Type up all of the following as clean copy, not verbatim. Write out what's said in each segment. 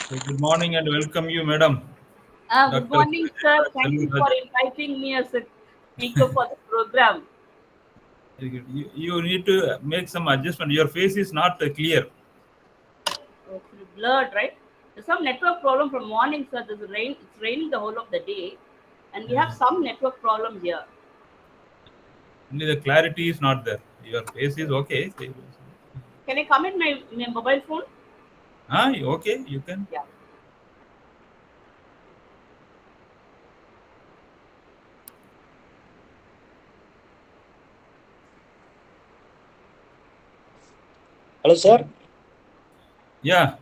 Good morning and welcome you, madam. Good Dr. morning, sir. Thank you for inviting me as a speaker for the program. You need to make some adjustment. Your face is not clear. Oh, it's blurred, right? There's some network problem from morning, sir. There's rain. It's raining the whole of the day, and we have some network problem here. Only the clarity is not there. Your face is okay. Can I come in my mobile phone? Okay, you can. Yeah. Hello, sir. Yeah.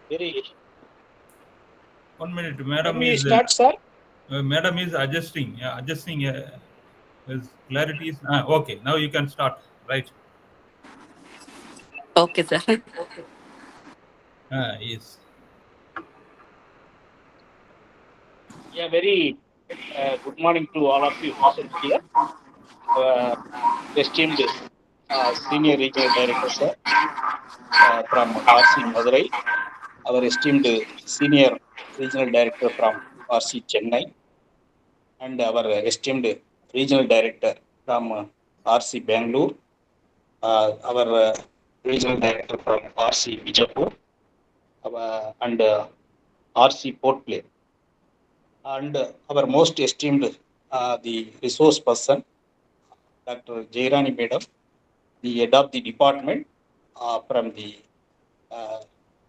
Very. 1 minute, madam Can we is. start, sir? Madam is adjusting. Yeah, adjusting. His clarity is okay. Now you can start. Right. Okay, sir. Okay. Yes. Yeah, very good morning to all of you present here. Esteemed Senior Regional Director, sir, from RC Madurai. Our esteemed Senior Regional Director from RC Chennai. And our esteemed Regional Director from RC Bangalore. Our Regional Director from RC Bijapur. And RC Port Blair. And our most esteemed the resource person, Dr. Jairani Madam, the head of the department from the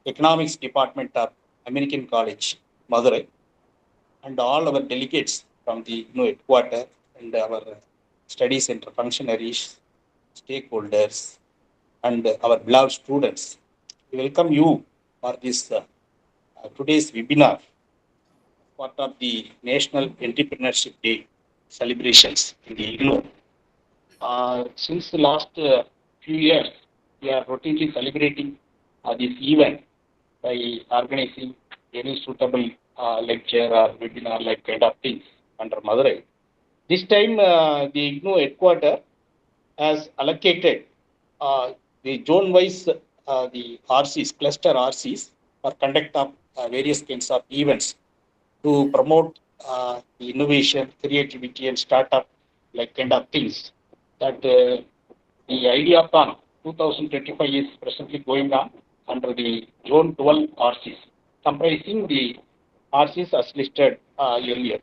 economics department of American College, Madurai, and all our delegates from the headquarters and our study center functionaries, stakeholders, and our beloved students. We welcome you for this today's webinar, part of the National Entrepreneurship Day celebrations in the IGNOU. Since the last few years, we are routinely celebrating this event by organizing any suitable lecture or webinar like kind of things under Madurai. This time, the IGNOU headquarters has allocated the zone-wise the RCs, cluster RCs, for conduct of various kinds of events to promote the innovation, creativity, and startup like kind of things. That the IdeaThon 2025 is presently going on under the Zone 12 RCs, comprising the RCs as listed earlier.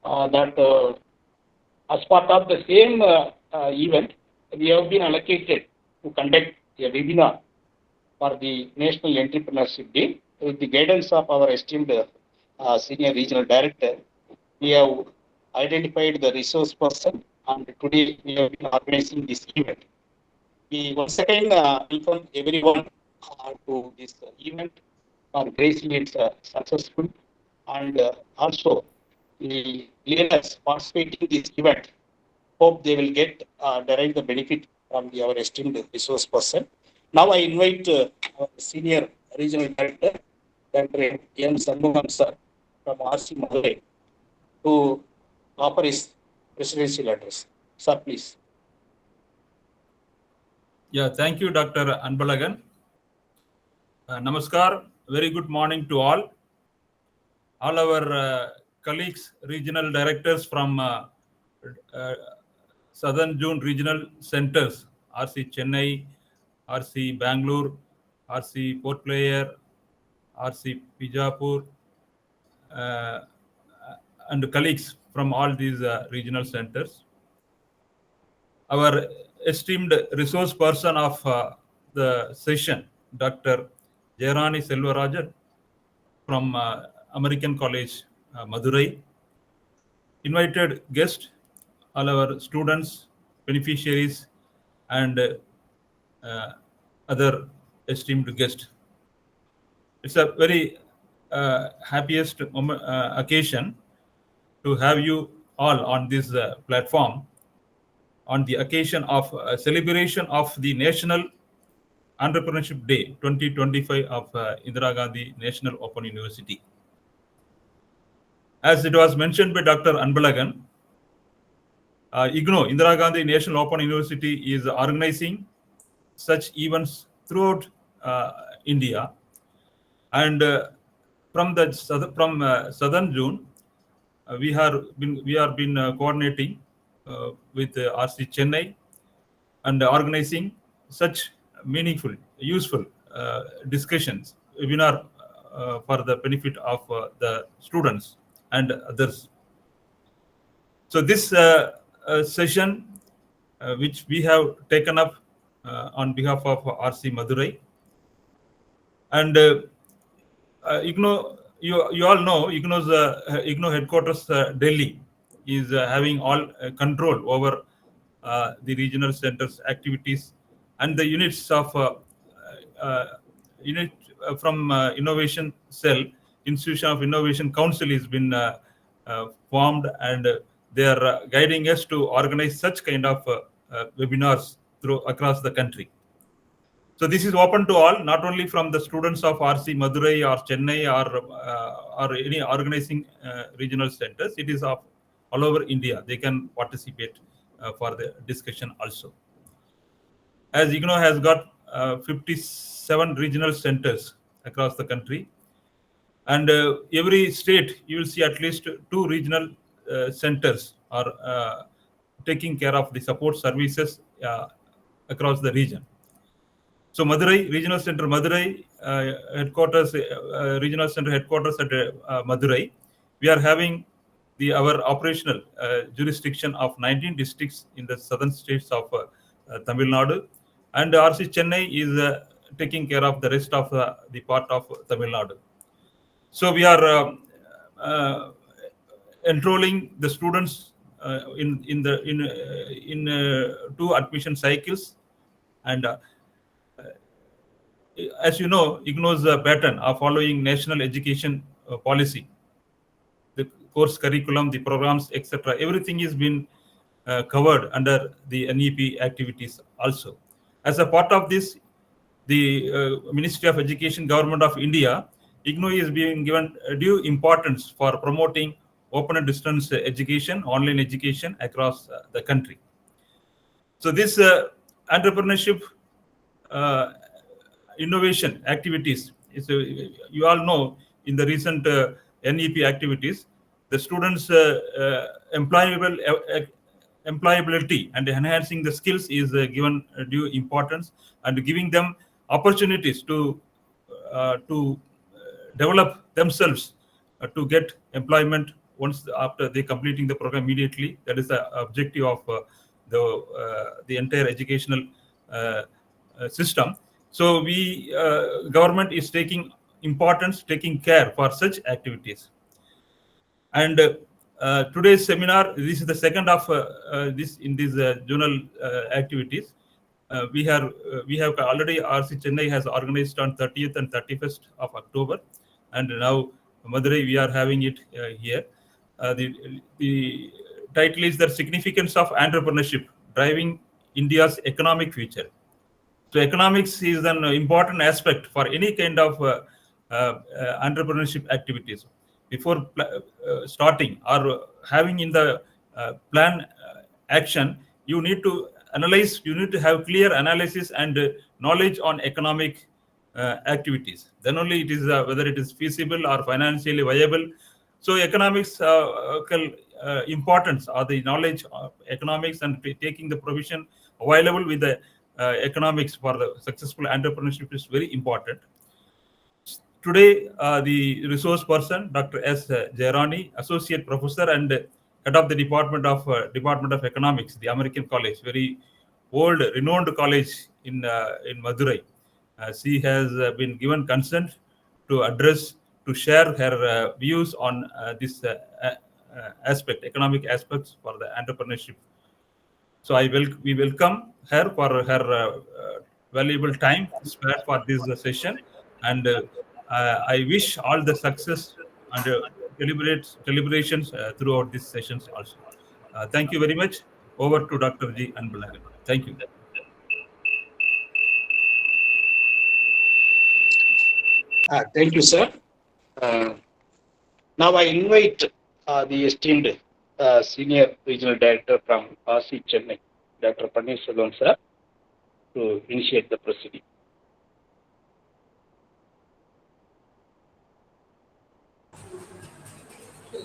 As part of the same event, we have been allocated to conduct a webinar for the National Entrepreneurship Day with the guidance of our esteemed Senior Regional Director. We have identified the resource person, and today we have been organizing this event. We once again welcome everyone to this event for gracing it's successful, and also the leaders participating in this event hope they will get derive the benefit from our esteemed resource person. Now I invite our Senior Regional Director, Dr. M. Sandham sir from RC Madurai, to offer his presidential address. Sir, please. Yeah, thank you, Dr. Anbalagan. Namaskar. Very good morning to all. All our colleagues, regional directors from Southern Zone Regional Centers, RC Chennai, RC Bangalore, RC Port Blair, RC Bijapur, and colleagues from all these regional centers. Our esteemed resource person of the session, Dr. Jairani Selvarajan from American College, Madurai. Invited guests, all our students, beneficiaries, and other esteemed guests. It's a very happiest occasion to have you all on this platform on the occasion of celebration of the National Entrepreneurship Day 2025 of Indira Gandhi National Open University. As it was mentioned by Dr. Anbalagan, IGNO, Indira Gandhi National Open University, is organizing such events throughout India. And from southern June, we have been coordinating with RC Chennai and organizing such meaningful, useful discussions, webinar for the benefit of the students and others. So this session, which we have taken up on behalf of RC Madurai, and IGNO, you all know IGNO's IGNO headquarters Delhi is having all control over the regional centers activities, and the units of unit from Innovation Cell, Institution of Innovation Council, has been formed, and they are guiding us to organize such kind of webinars across the country. So this is open to all, not only from the students of RC Madurai or Chennai or any organizing regional centers. It is all over India. They can participate for the discussion also. As IGNO has got 57 regional centers across the country, and every state you will see at least 2 regional centers are taking care of the support services across the region. So Madurai Regional Center, Madurai headquarters, regional center headquarters at Madurai, we are having our operational jurisdiction of 19 districts in the southern states of Tamil Nadu, and RC Chennai is taking care of the rest of the part of Tamil Nadu. So we are enrolling the students in 2 admission cycles, and as you know, IGNO's pattern of following national education policy, the course curriculum, the programs, etc. Everything is been covered under the NEP activities also. As a part of this, the Ministry of Education, Government of India, IGNO is being given due importance for promoting open and distance education, online education across the country. So this entrepreneurship innovation activities is, you all know, in the recent NEP activities, the students' employability and enhancing the skills is given due importance, and giving them opportunities to develop themselves to get employment once after they completing the program immediately. That is the objective of the entire educational system. So we government is taking care for such activities. And today's seminar, this is the second of this in these journal activities. We have already, RC Chennai has organized on 30th and 31st of October, and now Madurai we are having it here. The title is The Significance of Entrepreneurship Driving India's Economic Future. So economics is an important aspect for any kind of entrepreneurship activities. Before starting or having in the plan action, you need to analyze, you need to have clear analysis and knowledge on economic activities. Then only it is whether it is feasible or financially viable. So economics importance or the knowledge of economics and taking the provision available with the economics for the successful entrepreneurship is very important. Today, the resource person, Dr. S. Jairani, Associate Professor and Head of the Department of Economics, the American College, very old, renowned college in Madurai. She has been given consent to share her views on this economic aspects for the entrepreneurship. So we welcome her for her valuable time spared for this session, and I wish all the success and deliberations throughout these sessions also. Thank you very much. Over to Dr. G. Anbalagan. Thank you. Thank you, sir. Now I invite the esteemed Senior Regional Director from RC Chennai, Dr. Paneerselvam, sir, to initiate the proceeding.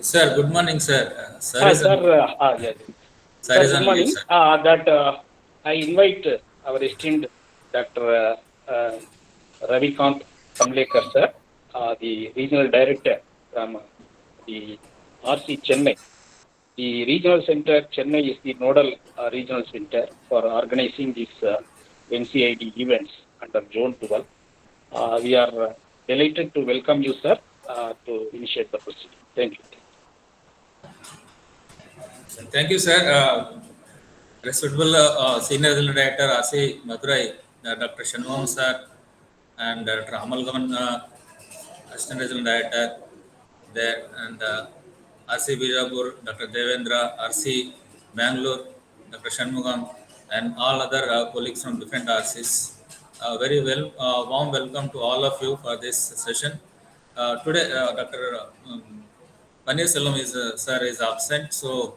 Sir, good morning, sir. Sir Yes. is on Sir, good leave, morning. sir. I invite our esteemed Dr. Ravikant Kamlekar, sir, the Regional Director from the RC Chennai. The Regional Center Chennai is the nodal regional center for organizing these NCID events under Zone 12. We are delighted to welcome you, sir, to initiate the proceeding. Thank you. Thank you, sir. Respectable Senior Regional Director, RC Madurai, Dr. Shanmugam, sir, and Dr. Amalgaman, Assistant Regional Director, there, and RC Bijapur, Dr. Devendra, RC Bangalore, Dr. Shanmugam, and all other colleagues from different RCs. Very well, warm welcome to all of you for this session. Today, Dr. Paneerselvam sir is absent, so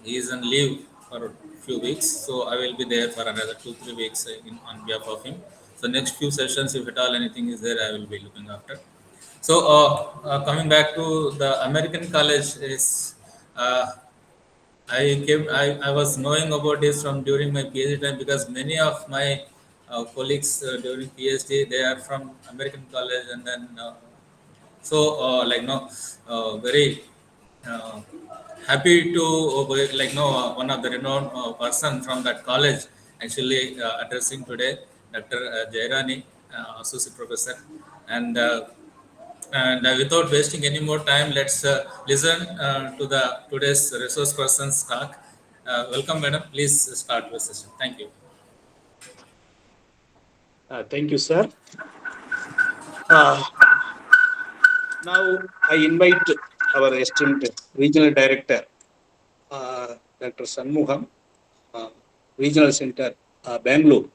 he is on leave for a few weeks. So I will be there for another 2-3 weeks on behalf of him. So next few sessions, if at all anything is there, I will be looking after. So coming back to the American College is I was knowing about this from during my PhD time, because many of my colleagues during PhD, they are from American College, and then very uh, happy to one of the renowned person from that college actually addressing today, Dr. Jairani, Associate Professor, and without wasting any more time, let's listen to the today's resource person's talk. Welcome, madam. Please start your session. Thank you. Thank you, sir. Now I invite our esteemed Regional Director, Dr. Shanmugam, Regional Center, Bangalore,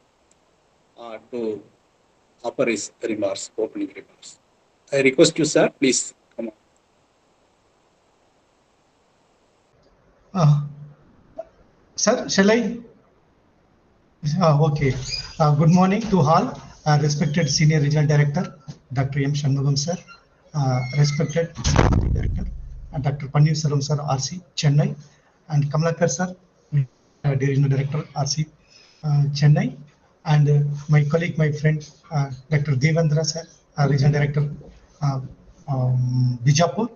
to offer his remarks, opening remarks. I request you, sir, please come on. Sir, shall I? Okay. Good morning to all. Respected Senior Regional Director, Dr. M. Shanmugam, sir. Respected Senior Director, Dr. Paneerselvam, sir, RC, Chennai. And Kamlekar, sir, Regional Director, RC, Chennai. And my colleague, my friend, Dr. Devendra, sir, Regional Director, Bijapur.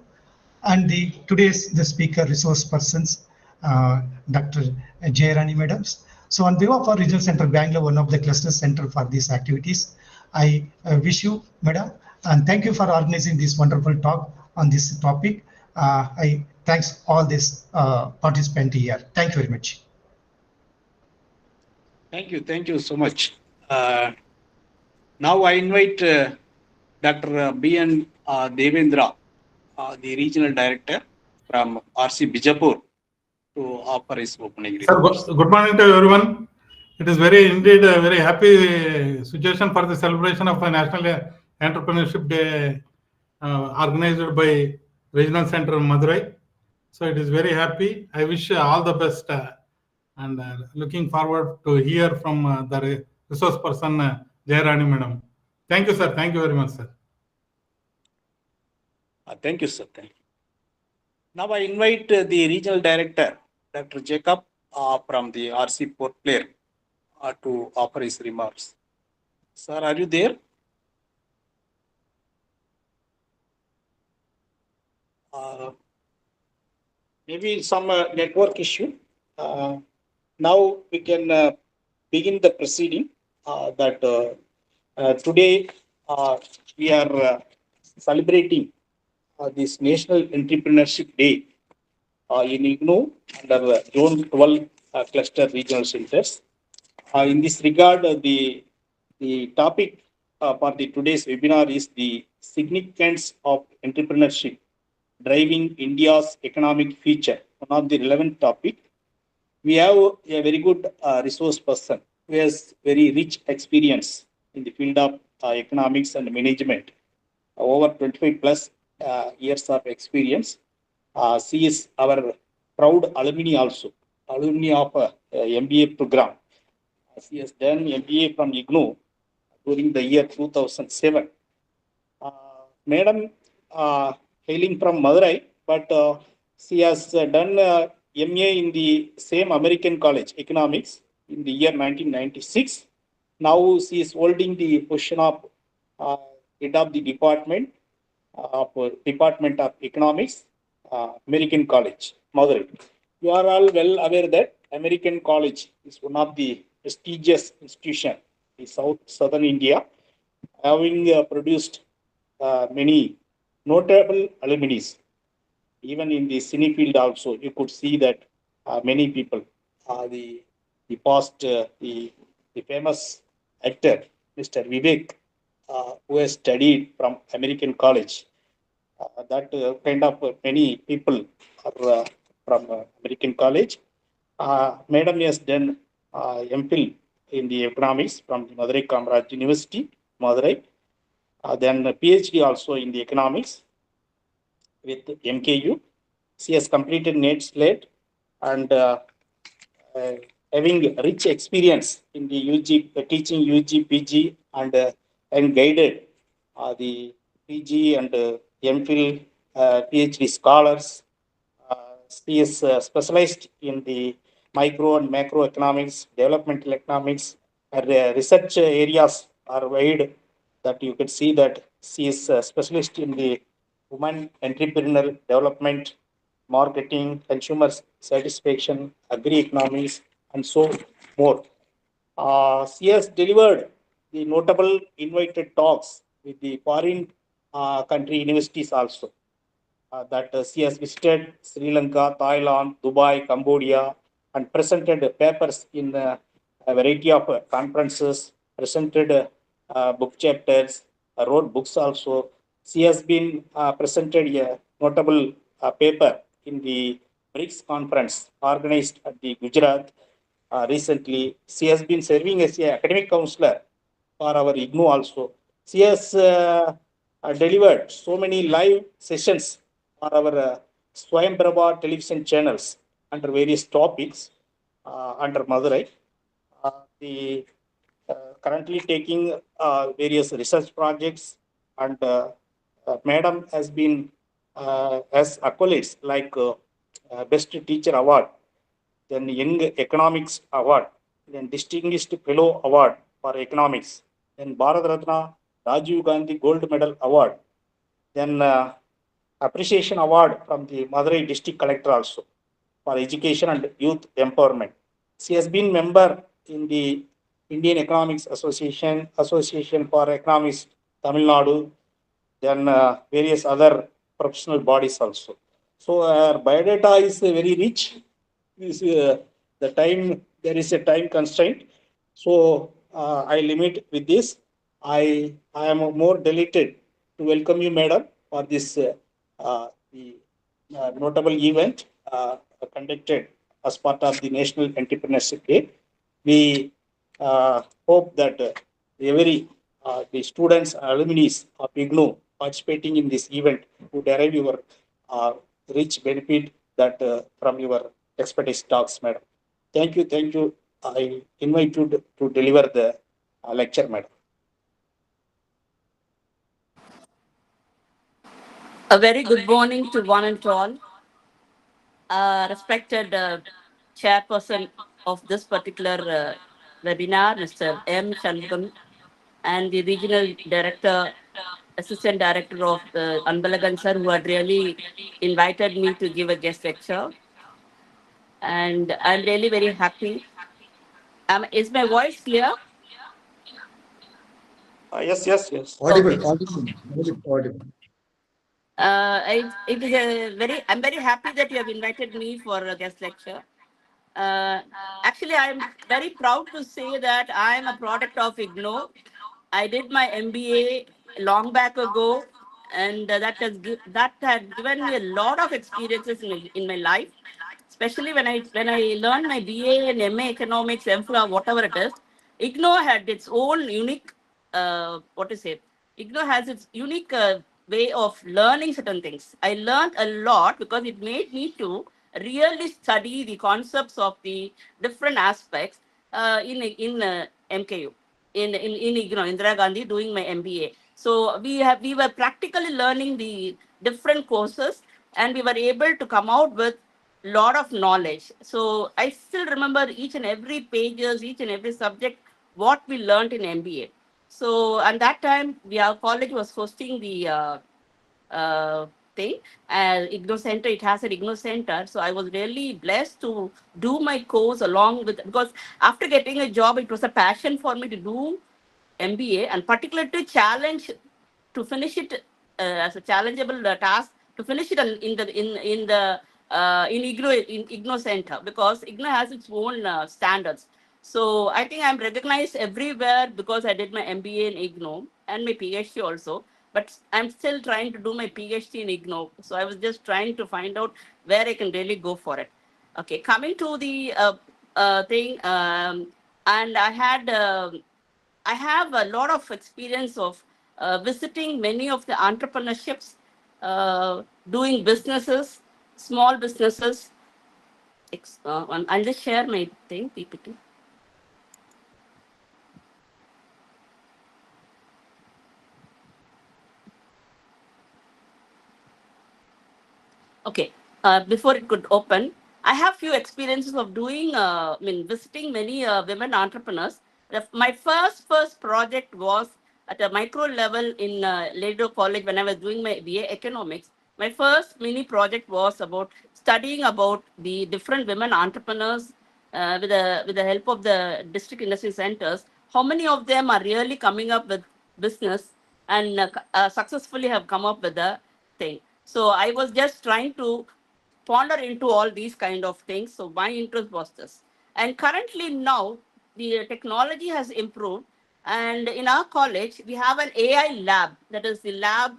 And today's the speaker resource persons, Dr. Jairani madams. So on behalf of Regional Center Bangalore, one of the cluster center for these activities, I wish you, madam, and thank you for organizing this wonderful talk on this topic. I thanks all this participant here. Thank you very much. Thank you so much. Now I invite Dr. B.N. Devendra, the Regional Director from RC Bijapur, to offer his opening remarks. Sir, good morning to everyone. It is indeed a very happy situation for the celebration of a National Entrepreneurship Day organized by Regional Center Madurai. So it is very happy. I wish all the best and looking forward to hear from the resource person, Jairani madam. Thank you, sir. Thank you very much, sir. Thank you, sir. Thank you. Now I invite the Regional Director, Dr. Jacob, from the RC Port Blair, to offer his remarks. Sir, are you there? Maybe some network issue. Now we can begin the proceeding. Today we are celebrating this National Entrepreneurship Day in IGNOU under Zone 12 cluster regional centers. In this regard, the topic for today's webinar is the significance of entrepreneurship driving India's economic future. One of the relevant topic. We have a very good resource person who has very rich experience in the field of economics and management, over 25 plus years of experience. She is our proud alumni also, alumni of MBA program. She has done MBA from IGNOU during the year 2007. Madam hailing from Madurai, but she has done MA in the same American College, Economics, in the year 1996. Now she is holding the position of head of the Department of Economics, American College, Madurai. You are all well aware that American College is one of the prestigious institutions in southern India, having produced many notable alumni. Even in the cine field also, you could see that many people, the famous actor, Mr. Vivek, who has studied from American College. That kind of many people are from American College. Madam has done MPhil in the economics from the Madurai Kamaraj University, Madurai. Then PhD also in the economics with MKU. She has completed NET SLATE and having rich experience in the UG, teaching UG, PG and guided the PG and MPhil, PhD scholars. She is specialized in the micro and macroeconomics, developmental economics. Her research areas are wide, that you can see that she is a specialist in the women entrepreneurial development, marketing, consumer satisfaction, agri-economics, and so more. She has delivered the notable invited talks with the foreign country universities also. That she has visited Sri Lanka, Thailand, Dubai, Cambodia, and presented papers in a variety of conferences, presented book chapters, wrote books also. She has been presented a notable paper in the BRICS conference organized at the Gujarat recently. She has been serving as an academic counselor for our IGNOU also. She has delivered so many live sessions for our Swayamprabha television channels under various topics under Madurai. The currently taking various research projects, and Madam has been as accolades like Best Teacher Award, then Young Economics Award, then Distinguished Fellow Award for Economics, then Bharat Ratna Rajiv Gandhi Gold Medal Award, then Appreciation Award from the Madurai District Collector also for Education and Youth Empowerment. She has been member in the Indian Economics Association for Economics, Tamil Nadu, then various other professional bodies also. So our biodata is very rich. There is a time constraint. So I limit with this. I am more delighted to welcome you, Madam, for this notable event conducted as part of the National Entrepreneurship Day. We hope that the students, alumni of IGNOU participating in this event to derive your rich benefit that from your expertise talks, Madam. Thank you. I invite you to deliver the lecture, Madam. A very good morning to one and all. Respected chairperson of this particular webinar, Mr. M. Shanmugam, and the regional director, assistant director of Anbalagan sir, who had really invited me to give a guest lecture. And I'm really very happy. Is my voice clear? Yes. Audible. I'm very happy that you have invited me for a guest lecture. Actually, I'm very proud to say that I am a product of IGNOU. I did my MBA long back ago, and that had given me a lot of experiences in my life. Especially when I learned my BA and MA economics, MPhil, whatever it is, IGNOU had its own unique what to say, IGNOU has its unique way of learning certain things. I learned a lot because it made me to really study the concepts of the different aspects in MKU, in IGNOU, Indira Gandhi, doing my MBA. So we were practically learning the different courses, and we were able to come out with lot of knowledge. So I still remember each and every pages, each and every subject, what we learned in MBA. So at that time, our college was hosting the thing, IGNOU Center. It has an IGNOU Center. So I was really blessed to do my course along with, because after getting a job, it was a passion for me to do MBA, and particularly to challenge, to finish it as a challengeable task, to finish it in IGNOU Center, because IGNOU has its own standards. So I think I'm recognized everywhere because I did my MBA in IGNOU and my PhD also. But I'm still trying to do my PhD in IGNOU. So I was just trying to find out where I can really go for it. Okay, coming to the thing, and I have a lot of experience of visiting many of the entrepreneurships, doing businesses, small businesses. I'll just share my thing, PPT. Okay, before it could open, I have few experiences of doing, visiting many women entrepreneurs. My first project was at a micro level in Ledo College when I was doing my BA Economics. My first mini project was about studying about the different women entrepreneurs with the help of the district industry centers. How many of them are really coming up with business and successfully have come up with the thing. So I was just trying to ponder into all these kind of things. So my interest was this. And currently now, the technology has improved. And in our college, we have an AI lab. That is the lab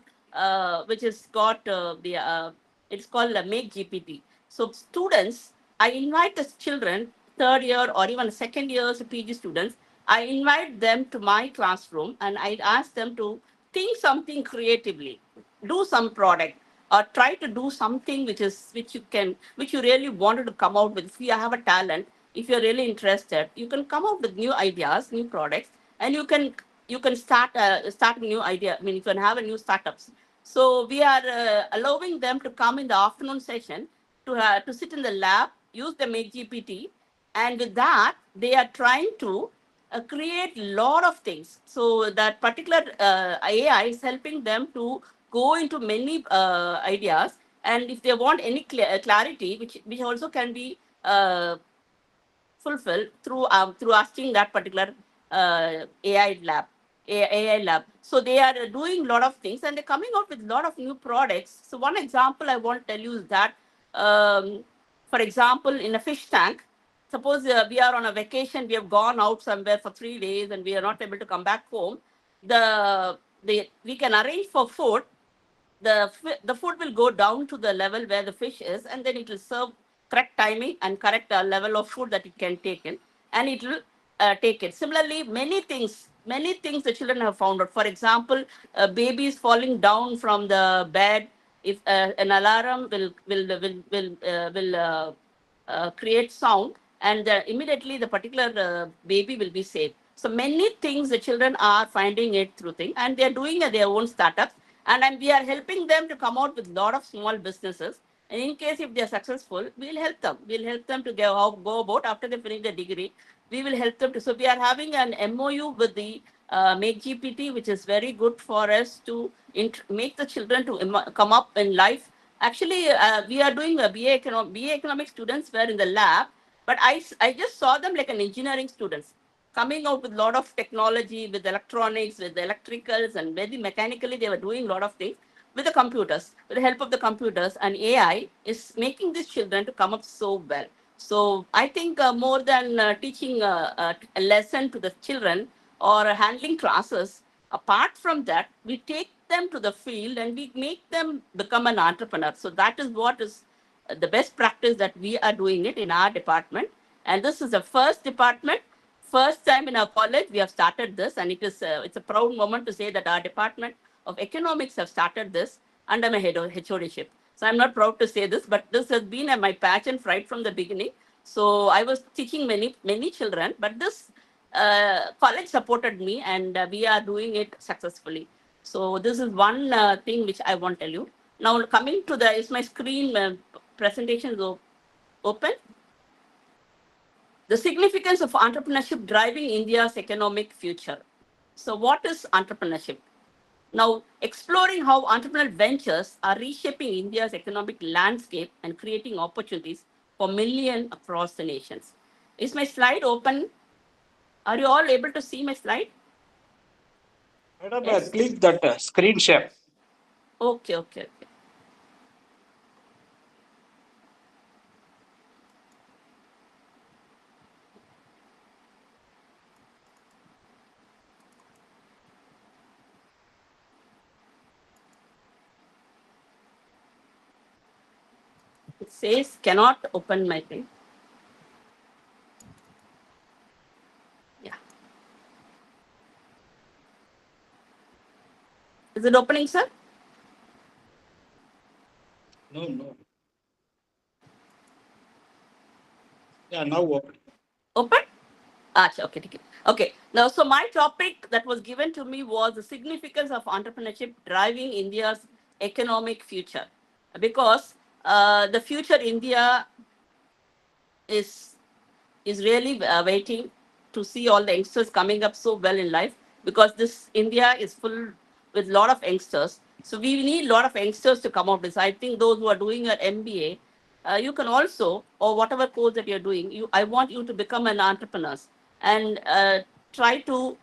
which has got it's called Make GPT. So students, I invite the children, third year or even second years PG students, I invite them to my classroom and I ask them to think something creatively, do some product, or try to do something which you really wanted to come out with. If you have a talent, if you're really interested, you can come out with new ideas, new products, and you can start a new idea. I mean, you can have a new startups. So we are allowing them to come in the afternoon session to sit in the lab, use the Make GPT, and with that they are trying to create a lot of things. So that particular AI is helping them to go into many ideas, and if they want any clarity, which also can be fulfilled through asking that particular AI lab. So they are doing a lot of things and they're coming out with a lot of new products. So one example I want to tell you is that, for example, in a fish tank, suppose we are on a vacation, we have gone out somewhere for 3 days and we are not able to come back home. We can arrange for food. The food will go down to the level where the fish is, and then it will serve correct timing and correct level of food that it can take in, and it will take it. Similarly, many things the children have found out. For example, babies falling down from the bed, if an alarm will create sound, and immediately the particular baby will be saved. So many things the children are finding it through things, and they are doing their own startups. And we are helping them to come out with a lot of small businesses. And in case if they are successful, we'll help them. We'll help them to go about after they finish their degree. We will help them to. So we are having an MOU with the Make GPT, which is very good for us to make the children to come up in life. Actually, we are doing a BA Economics students were in the lab, but I just saw them like an engineering students, coming out with a lot of technology, with electronics, with the electricals, and very mechanically they were doing a lot of things with the computers, with the help of the computers, and AI is making these children to come up so well. So I think more than teaching a lesson to the children or handling classes, apart from that, we take them to the field and we make them become an entrepreneur. So that is what is the best practice that we are doing it in our department. And this is the first department first time in our college we have started this, and it's a proud moment to say that our Department of Economics have started this under my HOD-ship. So I'm not proud to say this, but this has been my passion right from the beginning. So I was teaching many children, but this college supported me, and we are doing it successfully. So this is one thing which I want to tell you. Now coming to is my screen presentation open? The significance of entrepreneurship driving India's economic future. So what is entrepreneurship? Now, exploring how entrepreneurial ventures are reshaping India's economic landscape and creating opportunities for millions across the nations. Is my slide open? Are you all able to see my slide? Madam, Yes. click that screen share. Okay. It says cannot open my thing. Yeah. Is it opening, sir? No. Yeah, now open. Open? Okay. Okay. Now, so my topic that was given to me was the significance of entrepreneurship driving India's economic future. Because the future India is really waiting to see all the youngsters coming up so well in life, because this India is full with a lot of youngsters. So we need a lot of youngsters to come out with this. I think those who are doing an MBA, you can also, or whatever course that you're doing, I want you to become an entrepreneur and try to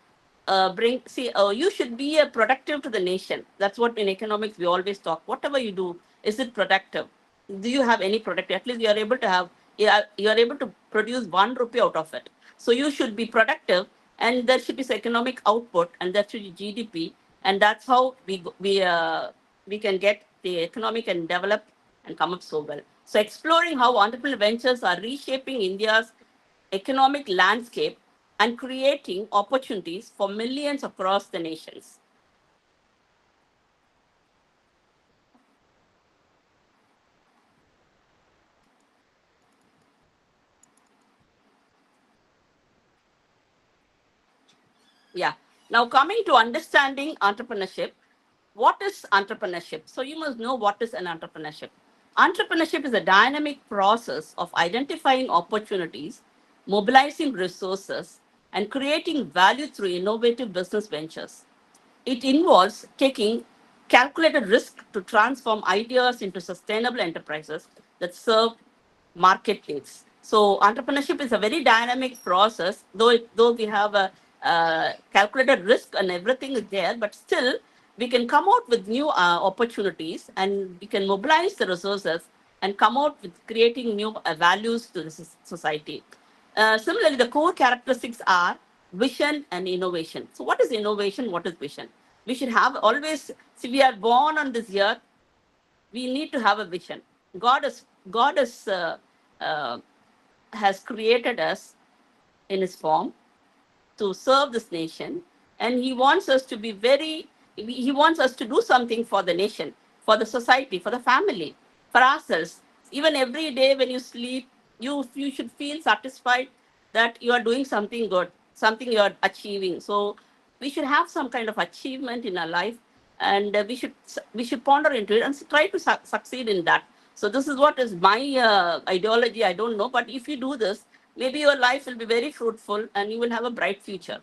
you should be a productive to the nation. That's what in economics we always talk. Whatever you do, is it productive? Do you have any productive? At least you are able to have, you are able to produce 1 rupee out of it. So you should be productive, and there should be economic output, and there should be GDP, and that's how we can get the economic and develop and come up so well. So exploring how entrepreneurial ventures are reshaping India's economic landscape and creating opportunities for millions across the nations. Yeah. Now coming to understanding entrepreneurship, what is entrepreneurship? So you must know what is an entrepreneurship. Entrepreneurship is a dynamic process of identifying opportunities, mobilizing resources, and creating value through innovative business ventures. It involves taking calculated risk to transform ideas into sustainable enterprises that serve market needs. So entrepreneurship is a very dynamic process, though we have a calculated risk and everything is there, but still we can come out with new opportunities, and we can mobilize the resources and come out with creating new values to the society. Similarly, the core characteristics are vision and innovation. So what is innovation? What is vision? We should have always, see, we are born on this earth, we need to have a vision. God has created us in his form to serve this nation, and he wants us to be he wants us to do something for the nation, for the society, for the family, for ourselves. Even every day when you sleep, you should feel satisfied that you are doing something good, something you are achieving. So we should have some kind of achievement in our life, and we should ponder into it and try to succeed in that. So this is what is my ideology. I don't know, but if you do this, maybe your life will be very fruitful and you will have a bright future.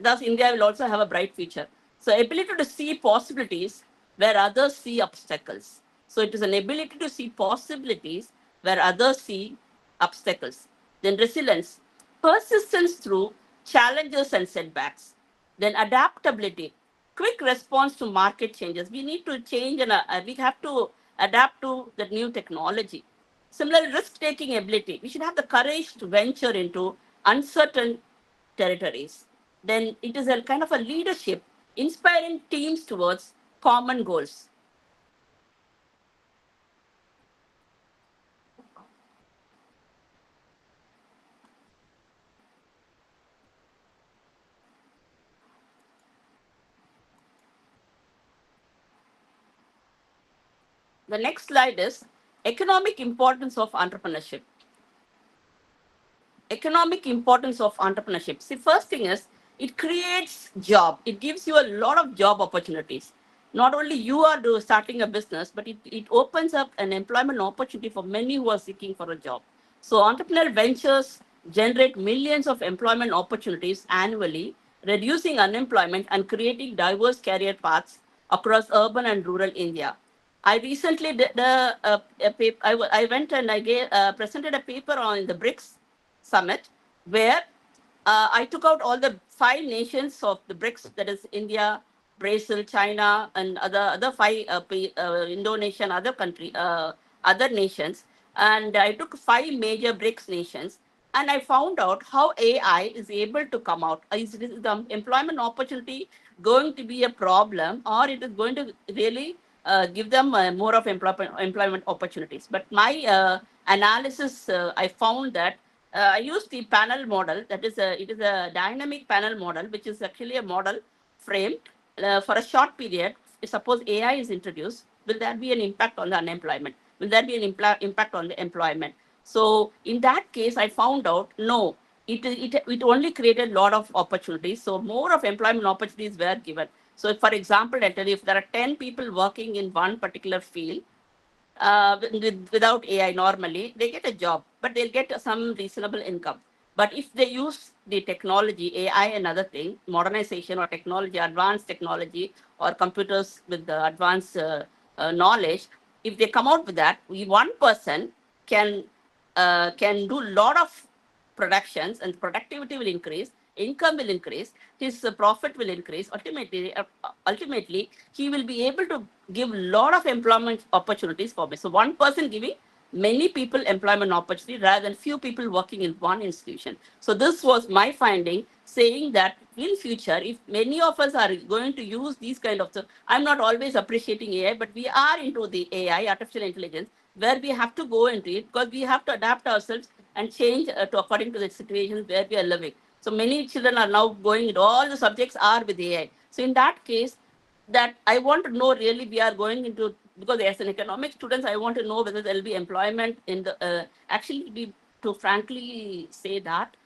Thus, India will also have a bright future. So, ability to see possibilities where others see obstacles. So, it is an ability to see possibilities where others see obstacles. Then, resilience, persistence through challenges and setbacks. Then, adaptability, quick response to market changes. We need to change, and we have to adapt to the new technology. Similarly, risk-taking ability. We should have the courage to venture into uncertain territories. Then it is a kind of a leadership, inspiring teams towards common goals. the next slide is economic importance of entrepreneurship. Economic importance of entrepreneurship. See, first thing is it creates job. It gives you a lot of job opportunities. Not only you are starting a business, but it opens up an employment opportunity for many who are seeking for a job. So entrepreneurial ventures generate millions of employment opportunities annually, reducing unemployment and creating diverse career paths across urban and rural India. I recently did a paper. I went and I presented a paper on the BRICS summit, where I took out all the 5 nations of the BRICS, that is India, Brazil, China, and other 5 Indonesia and other nations, and I took 5 major BRICS nations, and I found out how AI is able to come out. Is the employment opportunity going to be a problem, or it is going to really give them more of employment opportunities? But my analysis, I found that I used the panel model. It is a dynamic panel model, which is actually a model frame for a short period. Suppose AI is introduced, will there be an impact on the unemployment? Will there be an impact on the employment? So in that case, I found out, no, it only created a lot of opportunities. So more of employment opportunities were given. So for example, I tell you, if there are 10 people working in one particular field, without AI normally, they get a job, but they'll get some reasonable income. But if they use the technology, AI and other thing, modernization or technology, advanced technology, or computers with the advanced knowledge, if they come out with that, one person can do a lot of productions, and productivity will increase, income will increase, his profit will increase. Ultimately, he will be able to give a lot of employment opportunities for me. So one person giving many people employment opportunity rather than few people working in one institution. So this was my finding, saying that in future, if many of us are going to use these kind of stuff, I'm not always appreciating AI, but we are into the AI, artificial intelligence, where we have to go into it because we have to adapt ourselves and change to according to the situations where we are living. So many children are now going into all the subjects are with AI. So in that case, that I want to know really we are going into, because as an economic student, I want to know whether there will be employment in the, to frankly say that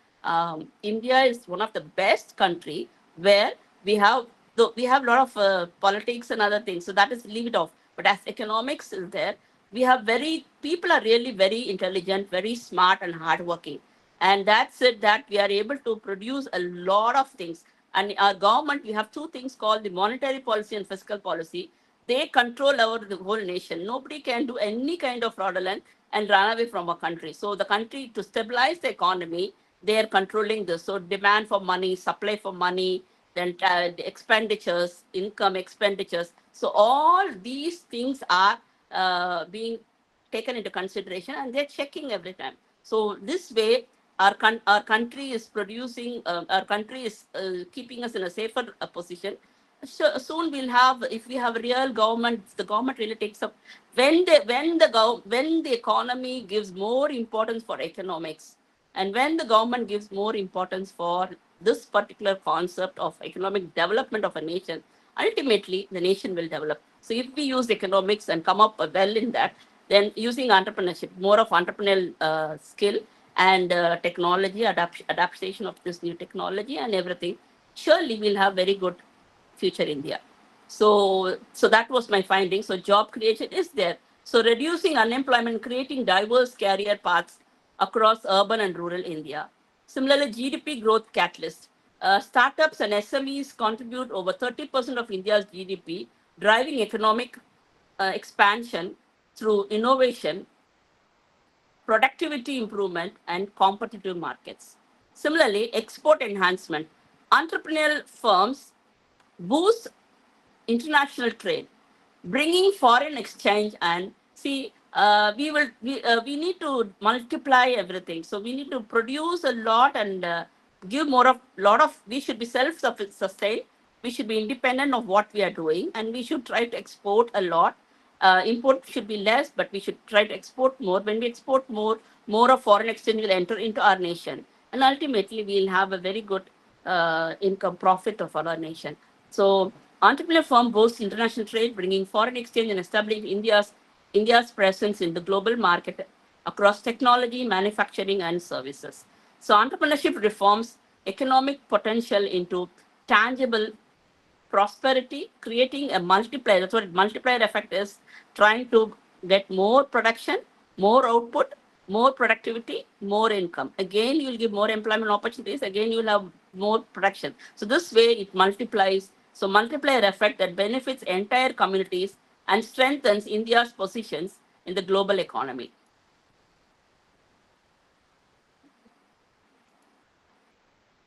India is one of the best country where we have a lot of politics and other things. So that is leave it off. But as economics is there, we have people are really very intelligent, very smart and hardworking. And that's it, that we are able to produce a lot of things. And our government, we have 2 things called the monetary policy and fiscal policy. They control the whole nation. Nobody can do any kind of fraudulent and run away from a country. So the country, to stabilize the economy, they are controlling this. So demand for money, supply for money, then the expenditures, income expenditures. So all these things are being taken into consideration, and they're checking every time. So this way, our country is producing, our country is keeping us in a safer position. So soon we'll have, if we have real government, the government really takes up, when the economy gives more importance for economics, and when the government gives more importance for this particular concept of economic development of a nation, ultimately the nation will develop. So if we use economics and come up well in that, then using entrepreneurship, more of entrepreneurial skill and technology, adaptation of this new technology and everything, surely we'll have very good future India. So that was my finding. So job creation is there. So reducing unemployment, creating diverse career paths across urban and rural India. Similarly, GDP growth catalyst. Startups and SMEs contribute over 30% of India's GDP, driving economic expansion through innovation, productivity improvement, and competitive markets. Similarly, export enhancement. Entrepreneurial firms boost international trade, bringing foreign exchange, and see, we need to multiply everything. So we need to produce a lot and give we should be self-sustained. We should be independent of what we are doing, and we should try to export a lot. Import should be less, but we should try to export more. When we export more of foreign exchange will enter into our nation. And ultimately, we'll have a very good income profit of our nation. So entrepreneurial firm boosts international trade, bringing foreign exchange and establishing India's India's presence in the global market across technology, manufacturing, and services. So entrepreneurship reforms economic potential into tangible prosperity, creating a multiplier. That's what multiplier effect is, trying to get more production, more output, more productivity, more income. Again, you'll give more employment opportunities. Again, you'll have more production. So this way it multiplies. So multiplier effect that benefits entire communities and strengthens India's positions in the global economy.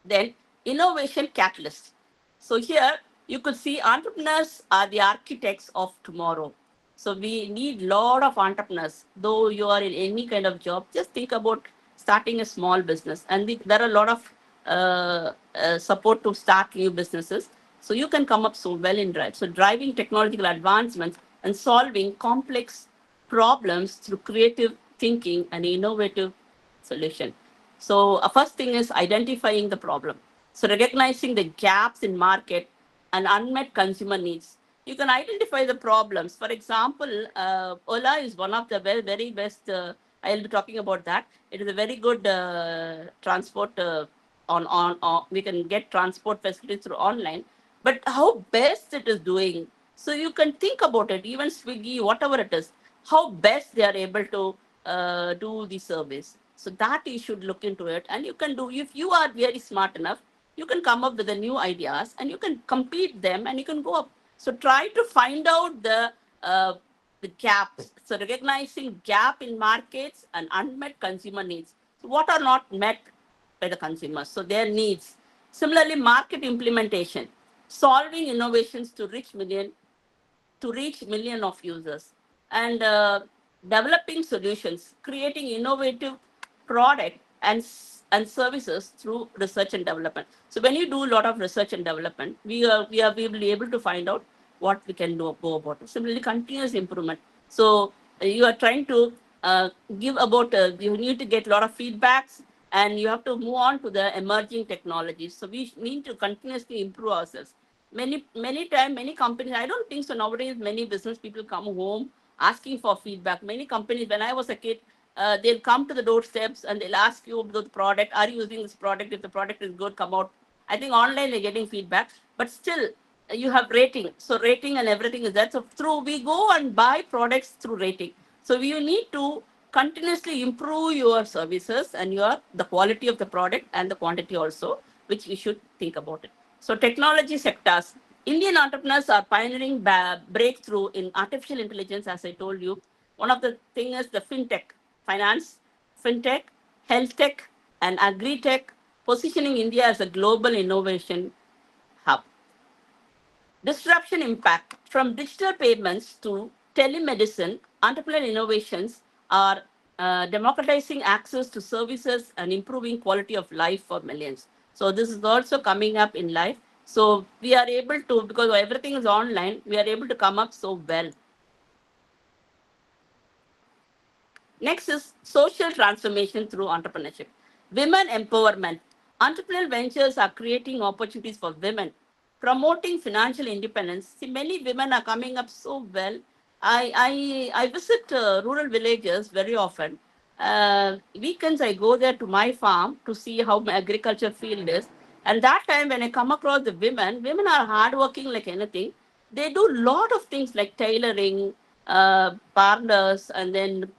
Then innovation catalyst. So here you could see entrepreneurs are the architects of tomorrow. So we need a lot of entrepreneurs. Though you are in any kind of job, just think about starting a small business. And there are a lot of support to start new businesses. So you can come up so well in drive. So driving technological advancements and solving complex problems through creative thinking and innovative solution. So first thing is identifying the problem. So recognizing the gaps in market and unmet consumer needs. You can identify the problems. For example, Ola is one of the very best. I'll be talking about that. It is a very good transport. We can get transport facilities through online. But how best it is doing. So you can think about it. Even Swiggy, whatever it is, how best they are able to do the service. So that you should look into it. And you can do, if you are very smart enough, you can come up with the new ideas and you can compete them and you can go up. So try to find out the gaps. So recognizing gap in markets and unmet consumer needs. So what are not met by the consumers? So their needs. Similarly, market implementation, solving innovations to reach million of users, and developing solutions, creating innovative product and services through research and development. So when you do a lot of research and development, we will be able to find out what we can go about it. Similarly, continuous improvement. So you are trying to give about, you need to get a lot of feedbacks and you have to move on to the emerging technologies. So we need to continuously improve ourselves. Many times, many companies, I don't think so nowadays, many business people come home asking for feedback. Many companies, when I was a kid, they'll come to the doorsteps and they'll ask you about the product. Are you using this product? If the product is good, come out. I think online they're getting feedback, but still you have rating. So rating and everything is that. So we go and buy products through rating. So you need to continuously improve your services and the quality of the product and the quantity also, which you should think about it. So technology sectors. Indian entrepreneurs are pioneering breakthrough in artificial intelligence, as I told you. One of the things is the fintech, finance, fintech, health tech, and agri-tech, positioning India as a global innovation hub. Disruption impact. From digital payments to telemedicine, entrepreneurial innovations are democratizing access to services and improving quality of life for millions. So this is also coming up in life. So we are able to, because everything is online, we are able to come up so well. Next is social transformation through entrepreneurship. Women empowerment. Entrepreneurial ventures are creating opportunities for women, promoting financial independence. See, many women are coming up so well. I visit rural villages very often. Weekends, I go there to my farm to see how my agriculture field is. And that time when I come across the women are hardworking like anything. They do a lot of things like tailoring, parlors, and then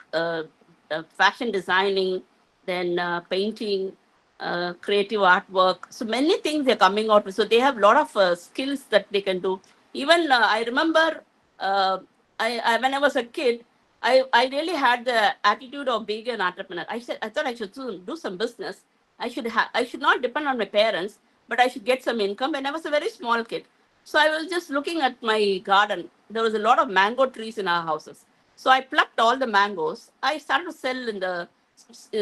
fashion designing, then painting, creative artwork. So many things they're coming out with. So they have a lot of skills that they can do. Even I remember when I was a kid, I really had the attitude of being an entrepreneur. I thought I should do some business. I should not depend on my parents, but I should get some income. When I was a very small kid, so I was just looking at my garden. There was a lot of mango trees in our houses. So I plucked all the mangoes. I started to sell in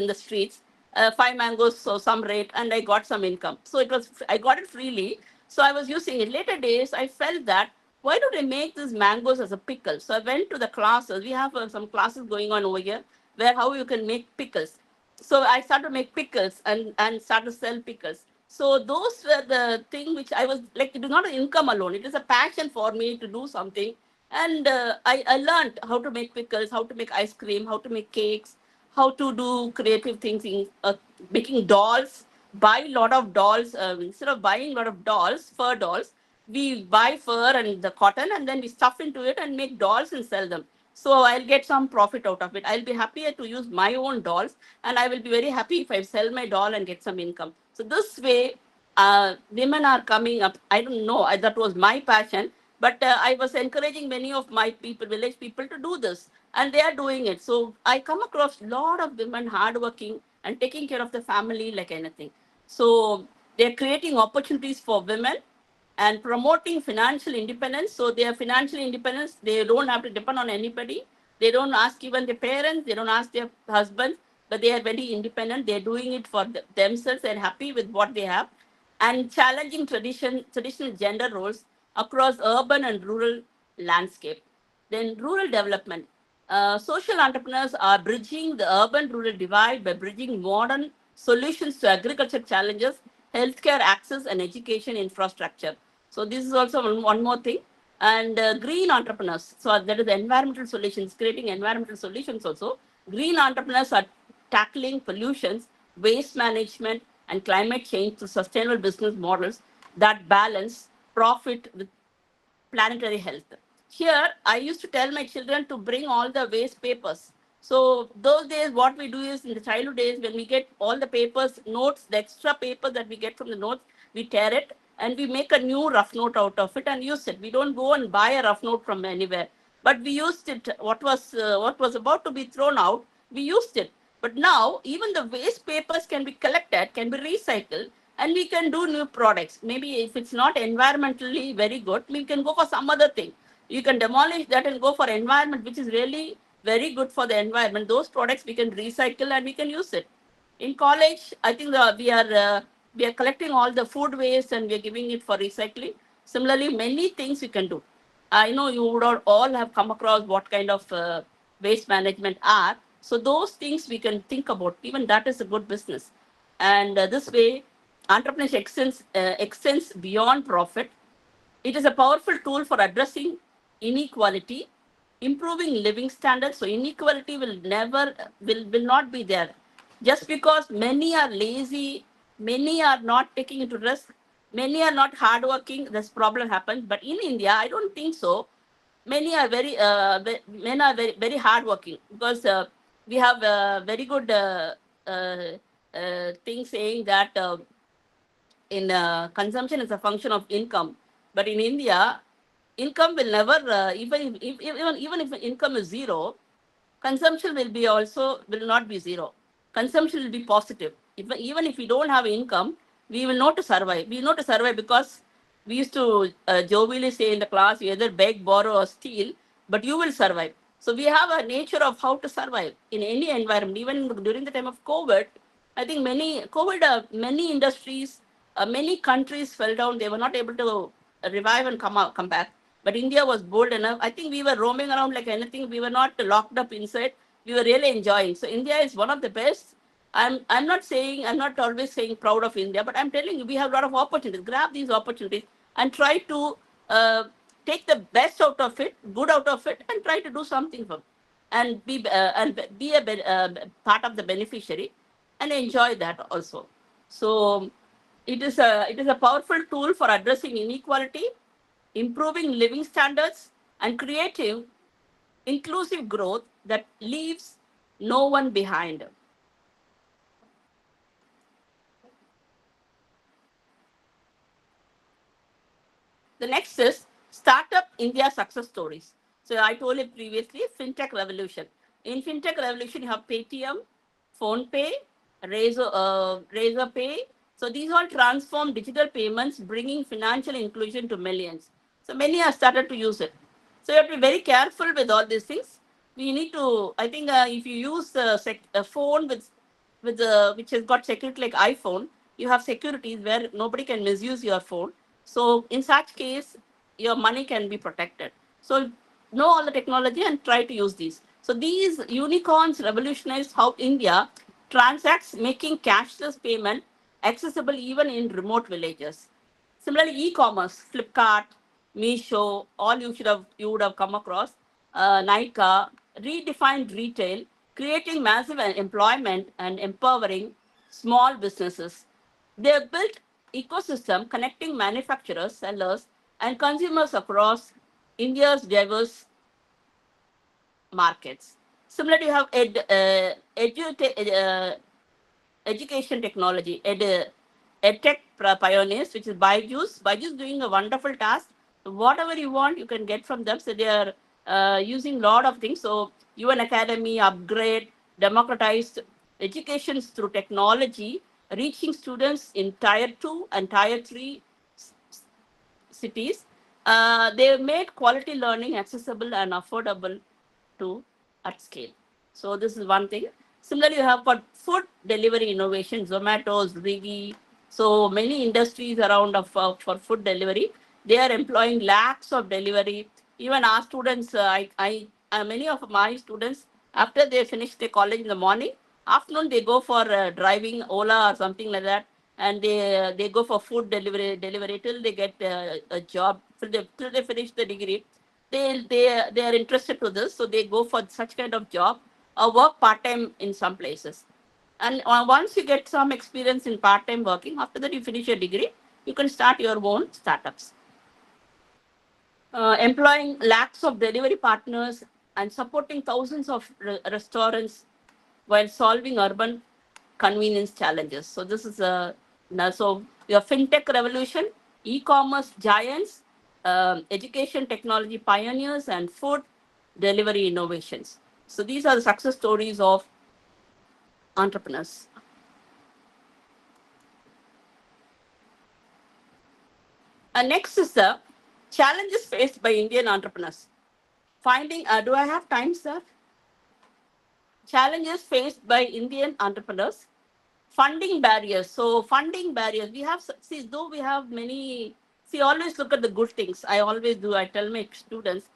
the streets, 5 mangoes, so some rate, and I got some income. So I got it freely. So I was using it. Later days, I felt that why don't I make these mangoes as a pickle? So I went to the classes. We have some classes going on over here where how you can make pickles. So I started to make pickles and started to sell pickles. So those were the thing which I was like, it is not an income alone. It is a passion for me to do something And I learned how to make pickles, how to make ice cream, how to make cakes, how to do creative things in making dolls, buy a lot of dolls. Instead of buying a lot of dolls, fur dolls, we buy fur and the cotton and then we stuff into it and make dolls and sell them. So I'll get some profit out of it. I'll be happier to use my own dolls, and I will be very happy if I sell my doll and get some income. So this way, women are coming up. I don't know, that was my passion, but I was encouraging many of my people, village people, to do this, and they are doing it. So I come across a lot of women hardworking and taking care of the family like anything. So they're creating opportunities for women and promoting financial independence. So they are financially independent. They don't have to depend on anybody. They don't ask even their parents. They don't ask their husbands, but they are very independent. They're doing it for themselves and happy with what they have, and challenging traditional gender roles across urban and rural landscape. Then rural development. Social entrepreneurs are bridging the urban-rural divide by bridging modern solutions to agriculture challenges, healthcare access, and education infrastructure. So this is also one more thing. And green entrepreneurs. So that is environmental solutions, creating environmental solutions also. Green entrepreneurs are tackling pollutions, waste management, and climate change through sustainable business models that balance profit with planetary health. Here, I used to tell my children to bring all the waste papers. So those days, what we do is in the childhood days, when we get all the papers, notes, the extra paper that we get from the notes, we tear it and we make a new rough note out of it and use it. We don't go and buy a rough note from anywhere, but we used it. What was about to be thrown out, we used it. But now, even the waste papers can be collected, can be recycled, and we can do new products. Maybe if it's not environmentally very good, we can go for some other thing. You can demolish that and go for environment, which is really very good for the environment. Those products we can recycle and we can use it. In college, I think we are collecting all the food waste and we are giving it for recycling. Similarly, many things we can do. I know you would all have come across what kind of waste management are. So those things we can think about. Even that is a good business. And this way, entrepreneurship extends beyond profit. It is a powerful tool for addressing inequality, improving living standards. So inequality will not be there. Just because many are lazy, many are not taking into risk, many are not hardworking, this problem happens. But in India, I don't think so. Many are men are very hardworking, because we have very good thing saying that in consumption is a function of income. But in India, income will never, even if income is zero, consumption will not be zero. Consumption will be positive. Even if we don't have income, we will know to survive. We know to survive because we used to jovially say in the class, you either beg, borrow, or steal, but you will survive. So we have a nature of how to survive in any environment. Even during the time of COVID, I think many industries, many countries fell down. They were not able to revive and come back. But India was bold enough. I think we were roaming around like anything. We were not locked up inside. We were really enjoying. So India is one of the best. I'm not always saying proud of India, but I'm telling you, we have a lot of opportunities. Grab these opportunities and try to take the best out of it, good out of it, and try to do something for, and be a part of the beneficiary, and enjoy that also. So it is a powerful tool for addressing inequality, improving living standards, and creating inclusive growth that leaves no one behind. The next is Startup India success stories. So I told you previously, FinTech revolution. In FinTech revolution, you have Paytm, PhonePe, Razorpay. So these all transform digital payments, bringing financial inclusion to millions. So many have started to use it. So you have to be very careful with all these things. We need to, I think, if you use a phone which has got security like iPhone, you have securities where nobody can misuse your phone. So in such case, your money can be protected. So know all the technology and try to use these. So these unicorns revolutionize how India transacts, making cashless payment accessible even in remote villages. Similarly, e-commerce, Flipkart, Meesho, all you would have come across, Nykaa, redefined retail, creating massive employment and empowering small businesses. They have built ecosystem connecting manufacturers, sellers, and consumers across India's diverse markets. Similarly, you have education technology, edtech pioneers, which is Byju's. Byju's doing a wonderful task. Whatever you want, you can get from them. So they are using a lot of things. So UN Academy, Upgrade, democratized education through technology, reaching students in Tier 2 and Tier 3 cities. They made quality learning accessible and affordable to at scale. So this is one thing. Similarly, you have got food delivery innovation, Zomato, Swiggy. So many industries around for food delivery. They are employing lakhs of delivery. Even our students, many of my students, after they finish their college in the morning, afternoon they go for driving Ola or something like that, and they go for food delivery till they get a job, till they finish the degree. They are interested to this, so they go for such kind of job or work part time in some places. And once you get some experience in part time working, after that you finish your degree, you can start your own startups. Employing lakhs of delivery partners and supporting thousands of restaurants while solving urban convenience challenges. So this is so your fintech revolution, e-commerce giants, education technology pioneers, and food delivery innovations. So these are the success stories of entrepreneurs. Next is the challenges faced by Indian entrepreneurs. Finding, do I have time, sir? Challenges faced by Indian entrepreneurs. Funding barriers. So funding barriers, we have, see, though we have many, see, always look at the good things. I always do. I tell my students,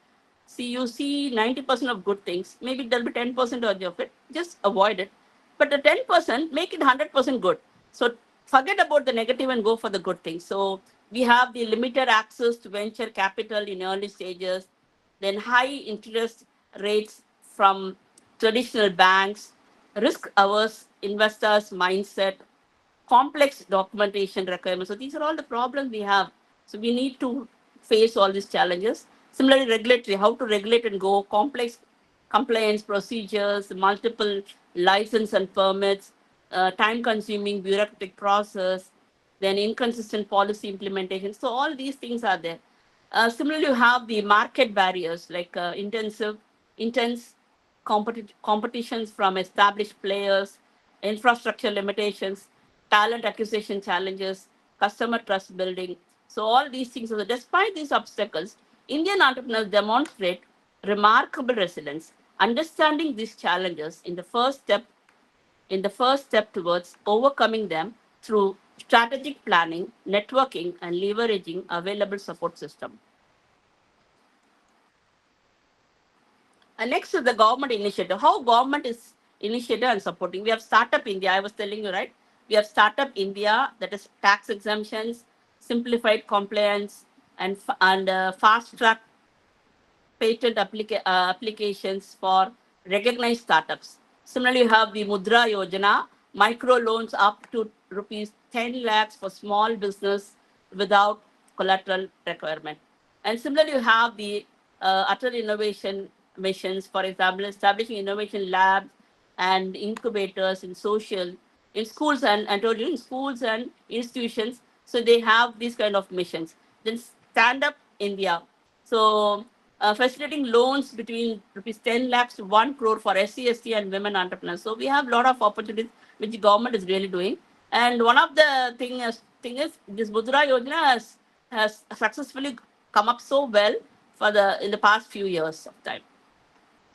see, you see 90% of good things. Maybe there'll be 10% of it. Just avoid it. But the 10%, make it 100% good. So forget about the negative and go for the good things. So we have the limited access to venture capital in early stages, then high interest rates from traditional banks, risk-averse investors' mindset, complex documentation requirements. So these are all the problems we have. So we need to face all these challenges. Similarly, regulatory, how to regulate and go, complex compliance procedures, multiple license and permits, time-consuming bureaucratic process, then inconsistent policy implementation. So all these things are there. Similarly, you have the market barriers like intense competitions from established players, infrastructure limitations, talent acquisition challenges, customer trust building. So all these things, so despite these obstacles, Indian entrepreneurs demonstrate remarkable resilience, understanding these challenges in the first step towards overcoming them through strategic planning, networking, and leveraging available support system. And next is the government initiative. How government is initiative and supporting. We have Startup India. I was telling you, right? We have Startup India, that is tax exemptions, simplified compliance, and fast track patent applications for recognized startups. Similarly, you have the Mudra Yojana, micro loans up to rupees 10 lakhs for small business without collateral requirement. And similarly, you have the Atal Innovation Missions, for example, establishing innovation labs and incubators in schools and I told you, in schools and institutions. So they have these kind of missions. Then Stand Up India. So facilitating loans between rupees 10 lakhs to 1 crore for SC, ST and women entrepreneurs. So we have a lot of opportunities which the government is really doing. And one of the thing is this Mudra Yojana has successfully come up so well in the past few years of time.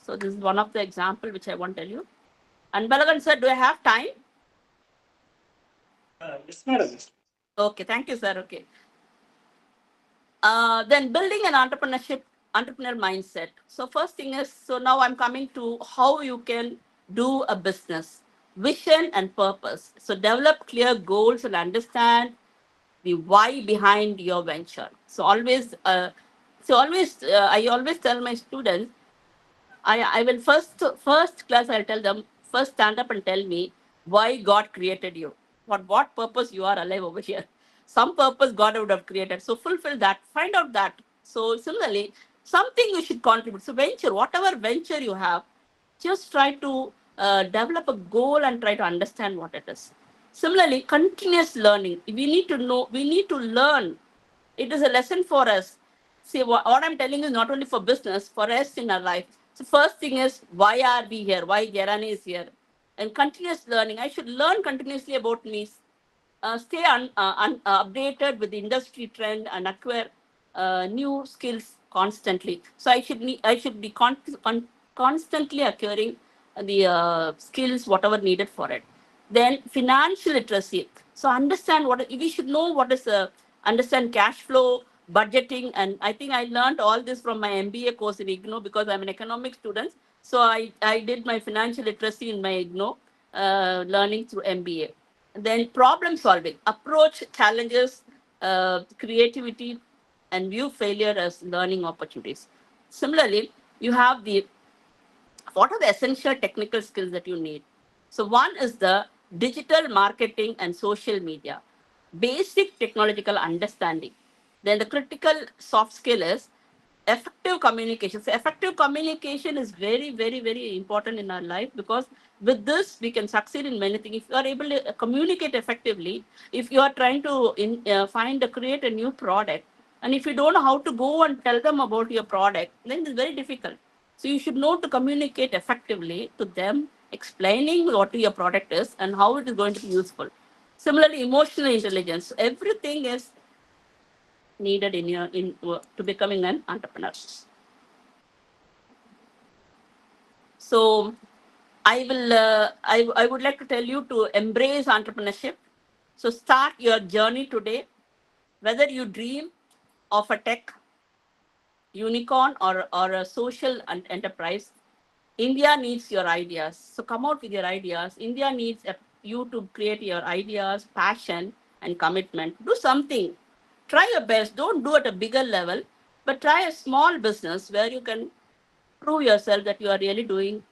So this is one of the example which I want to tell you. And Balagan sir, do I have time? Yes, madam. Okay, thank you, sir. Okay. Then building an entrepreneur mindset. So first thing is, so now I'm coming to how you can do a business, vision and purpose. So develop clear goals and understand the why behind your venture. So always So I always tell my students, I will first class, I'll tell them, first stand up and tell me why God created you. For what purpose you are alive over here. Some purpose God would have created. So fulfill that, find out that. So similarly, something you should contribute. So venture, whatever venture you have, just try to develop a goal and try to understand what it is. Similarly, continuous learning. We need to know, we need to learn. It is a lesson for us. See, what I'm telling you is not only for business, for us in our life. So first thing is, why are we here? Why Gerani is here? And continuous learning. I should learn continuously about me, stay updated with the industry trend and acquire new skills constantly. So I should be constantly acquiring the skills, whatever needed for it. Then financial literacy. So understand what we should know what is understand cash flow, budgeting, and I think I learned all this from my MBA course in IGNOU because I'm an economics student. So I did my financial literacy in my IGNOU learning through MBA. Then problem solving, approach challenges, creativity, and view failure as learning opportunities. Similarly, you have what are the essential technical skills that you need? So one is the digital marketing and social media, basic technological understanding. Then the critical soft skill is effective communication. So effective communication is very, very, very important in our life because with this we can succeed in many things. If you are able to communicate effectively, if you are trying to create a new product, and if you don't know how to go and tell them about your product, then it's very difficult. So you should know to communicate effectively to them, explaining what your product is and how it is going to be useful. Similarly, emotional intelligence. Everything is needed to becoming an entrepreneur. So I would like to tell you to embrace entrepreneurship. So start your journey today, whether you dream of a tech unicorn or a social enterprise. India needs your ideas. So come out with your ideas. India needs you to create your ideas, passion, and commitment. Do something. Try your best. Don't do at a bigger level, but try a small business where you can prove yourself that you are really doing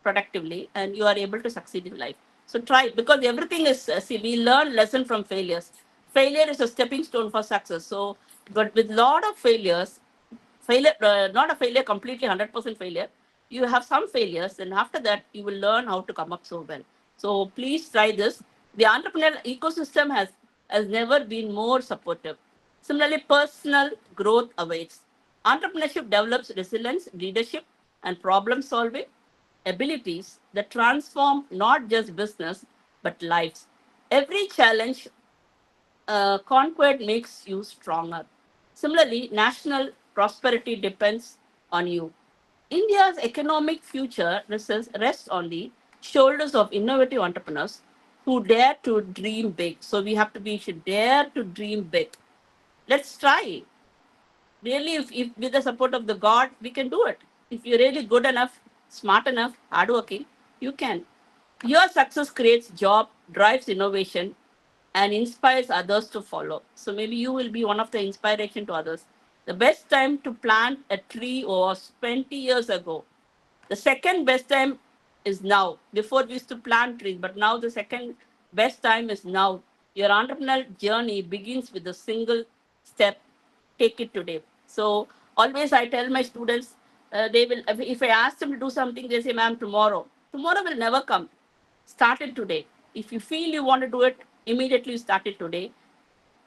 productively and you are able to succeed in life. So try, because everything is, see, we learn lesson from failures. Failure is a stepping stone for success. So, but with lot of failures, not a failure completely 100% failure, you have some failures, and after that you will learn how to come up so well. So please try this. The entrepreneurial ecosystem has never been more supportive. Similarly, personal growth awaits. Entrepreneurship develops resilience, leadership, and problem solving abilities that transform not just business but lives. Every challenge conquered makes you stronger. Similarly, national prosperity depends on you. India's economic future rests on the shoulders of innovative entrepreneurs who dare to dream big. So we should dare to dream big. Let's try. Really, if with the support of the God, we can do it. If you're really good enough, smart enough, hardworking, you can. Your success creates job, drives innovation, and inspires others to follow. So maybe you will be one of the inspiration to others. The best time to plant a tree was 20 years ago. The second best time is now. Before we used to plant trees, but now the second best time is now. Your entrepreneurial journey begins with a single step. Take it today. So always I tell my students, they will, if I ask them to do something, they say, ma'am, tomorrow. Tomorrow will never come. Start it today. If you feel you want to do it, immediately start it today.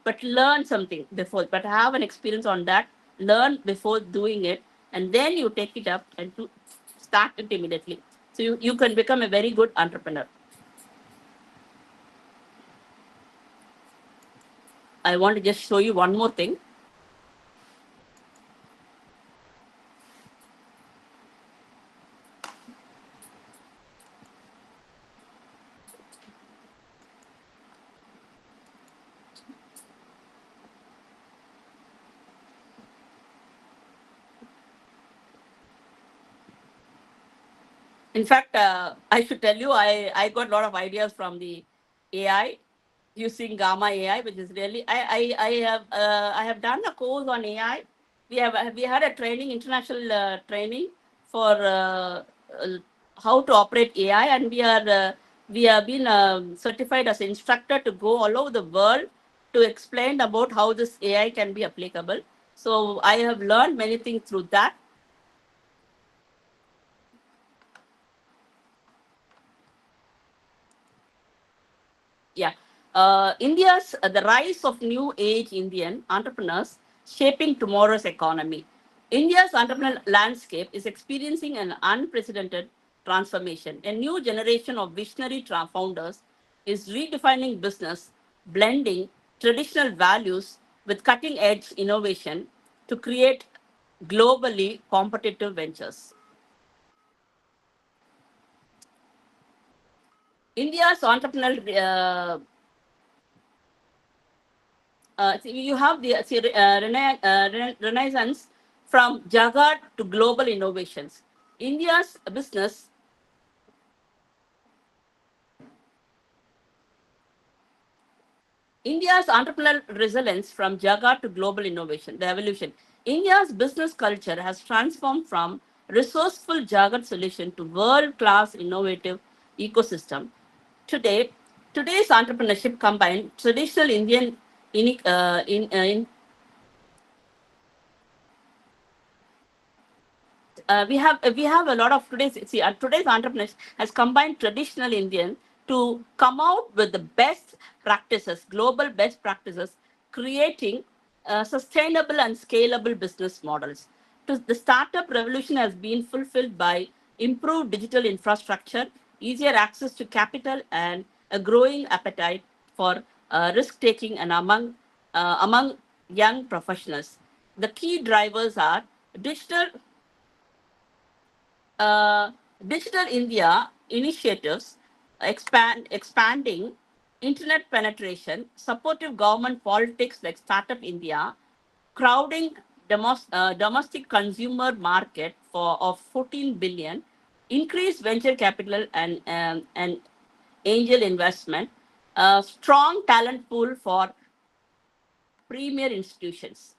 But learn something before, but have an experience on that. Learn before doing it, and then you take it up and start it immediately. So you can become a very good entrepreneur. I want to just show you one more thing. In fact, I should tell you, I got a lot of ideas from the AI using Gamma AI, which is really I have done a course on AI, we had a training, international training for how to operate AI, and we have been certified as an instructor to go all over the world to explain about how this AI can be applicable. So I have learned many things through that. Yeah. India's the rise of new age Indian entrepreneurs shaping tomorrow's economy. India's entrepreneurial landscape is experiencing an unprecedented transformation. A new generation of visionary founders is redefining business, blending traditional values with cutting edge innovation to create globally competitive ventures. India's entrepreneurial you have the renaissance from juggernauts to global innovations. India's business India's entrepreneurial resilience from juggernaut to global innovation, the evolution. India's business culture has transformed from resourceful juggernaut solution to world-class innovative ecosystem. Today's entrepreneurship combines traditional Indian we have a lot of today's entrepreneurs has combined traditional Indian to come out with the best practices, global best practices, creating sustainable and scalable business models. The startup revolution has been fulfilled by improved digital infrastructure, easier access to capital, and a growing appetite for risk taking and among young professionals. The key drivers are digital Digital India initiatives, expanding internet penetration, supportive government politics like Startup India, crowding domestic consumer market of 14 billion, increased venture capital and angel investment, strong talent pool for premier institutions.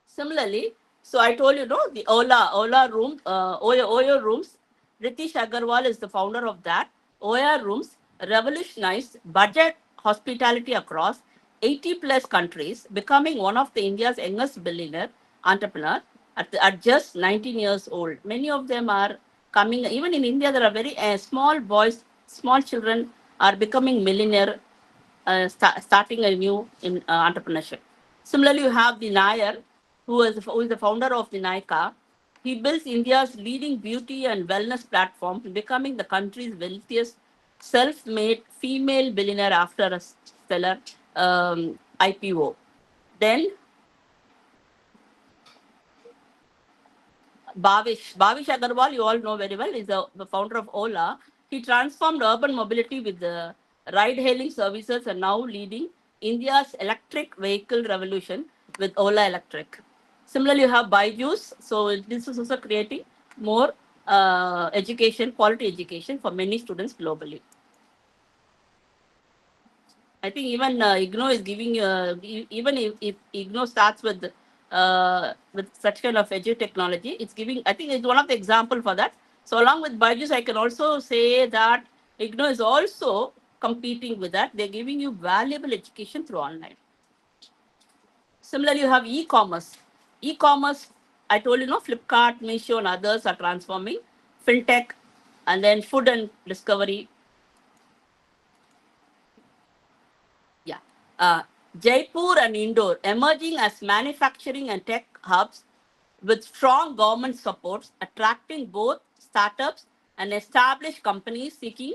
Similarly, so I told you, no, the Ola room, Oyo rooms. Ritesh Agarwal is the founder of that. Oyo rooms revolutionized budget hospitality across 80 plus countries, becoming one of the India's youngest billionaire entrepreneur at just 19 years old. Many of them are coming. Even in India, there are very small boys, small children are becoming millionaire, starting a new entrepreneurship. Similarly, you have the Nair, who is the founder of the Nykaa. He builds India's leading beauty and wellness platform, becoming the country's wealthiest self-made female billionaire after a stellar IPO. Then Bhavish Agarwal, you all know very well, is the founder of Ola. He transformed urban mobility with the ride-hailing services and now leading India's electric vehicle revolution with Ola Electric. Similarly, you have Byju's. So this is also creating more quality education for many students globally. I think even IGNOU is giving even if IGNOU starts with such kind of edu technology, it's giving. I think it's one of the example for that. So along with Byju's, I can also say that IGNOU is also competing with that. They're giving you valuable education through online. Similarly, you have e-commerce. E-commerce, I told you, Flipkart, Meesho, and others are transforming. Fintech, and then food and discovery. Yeah. Jaipur and Indore emerging as manufacturing and tech hubs with strong government supports, attracting both startups and established companies seeking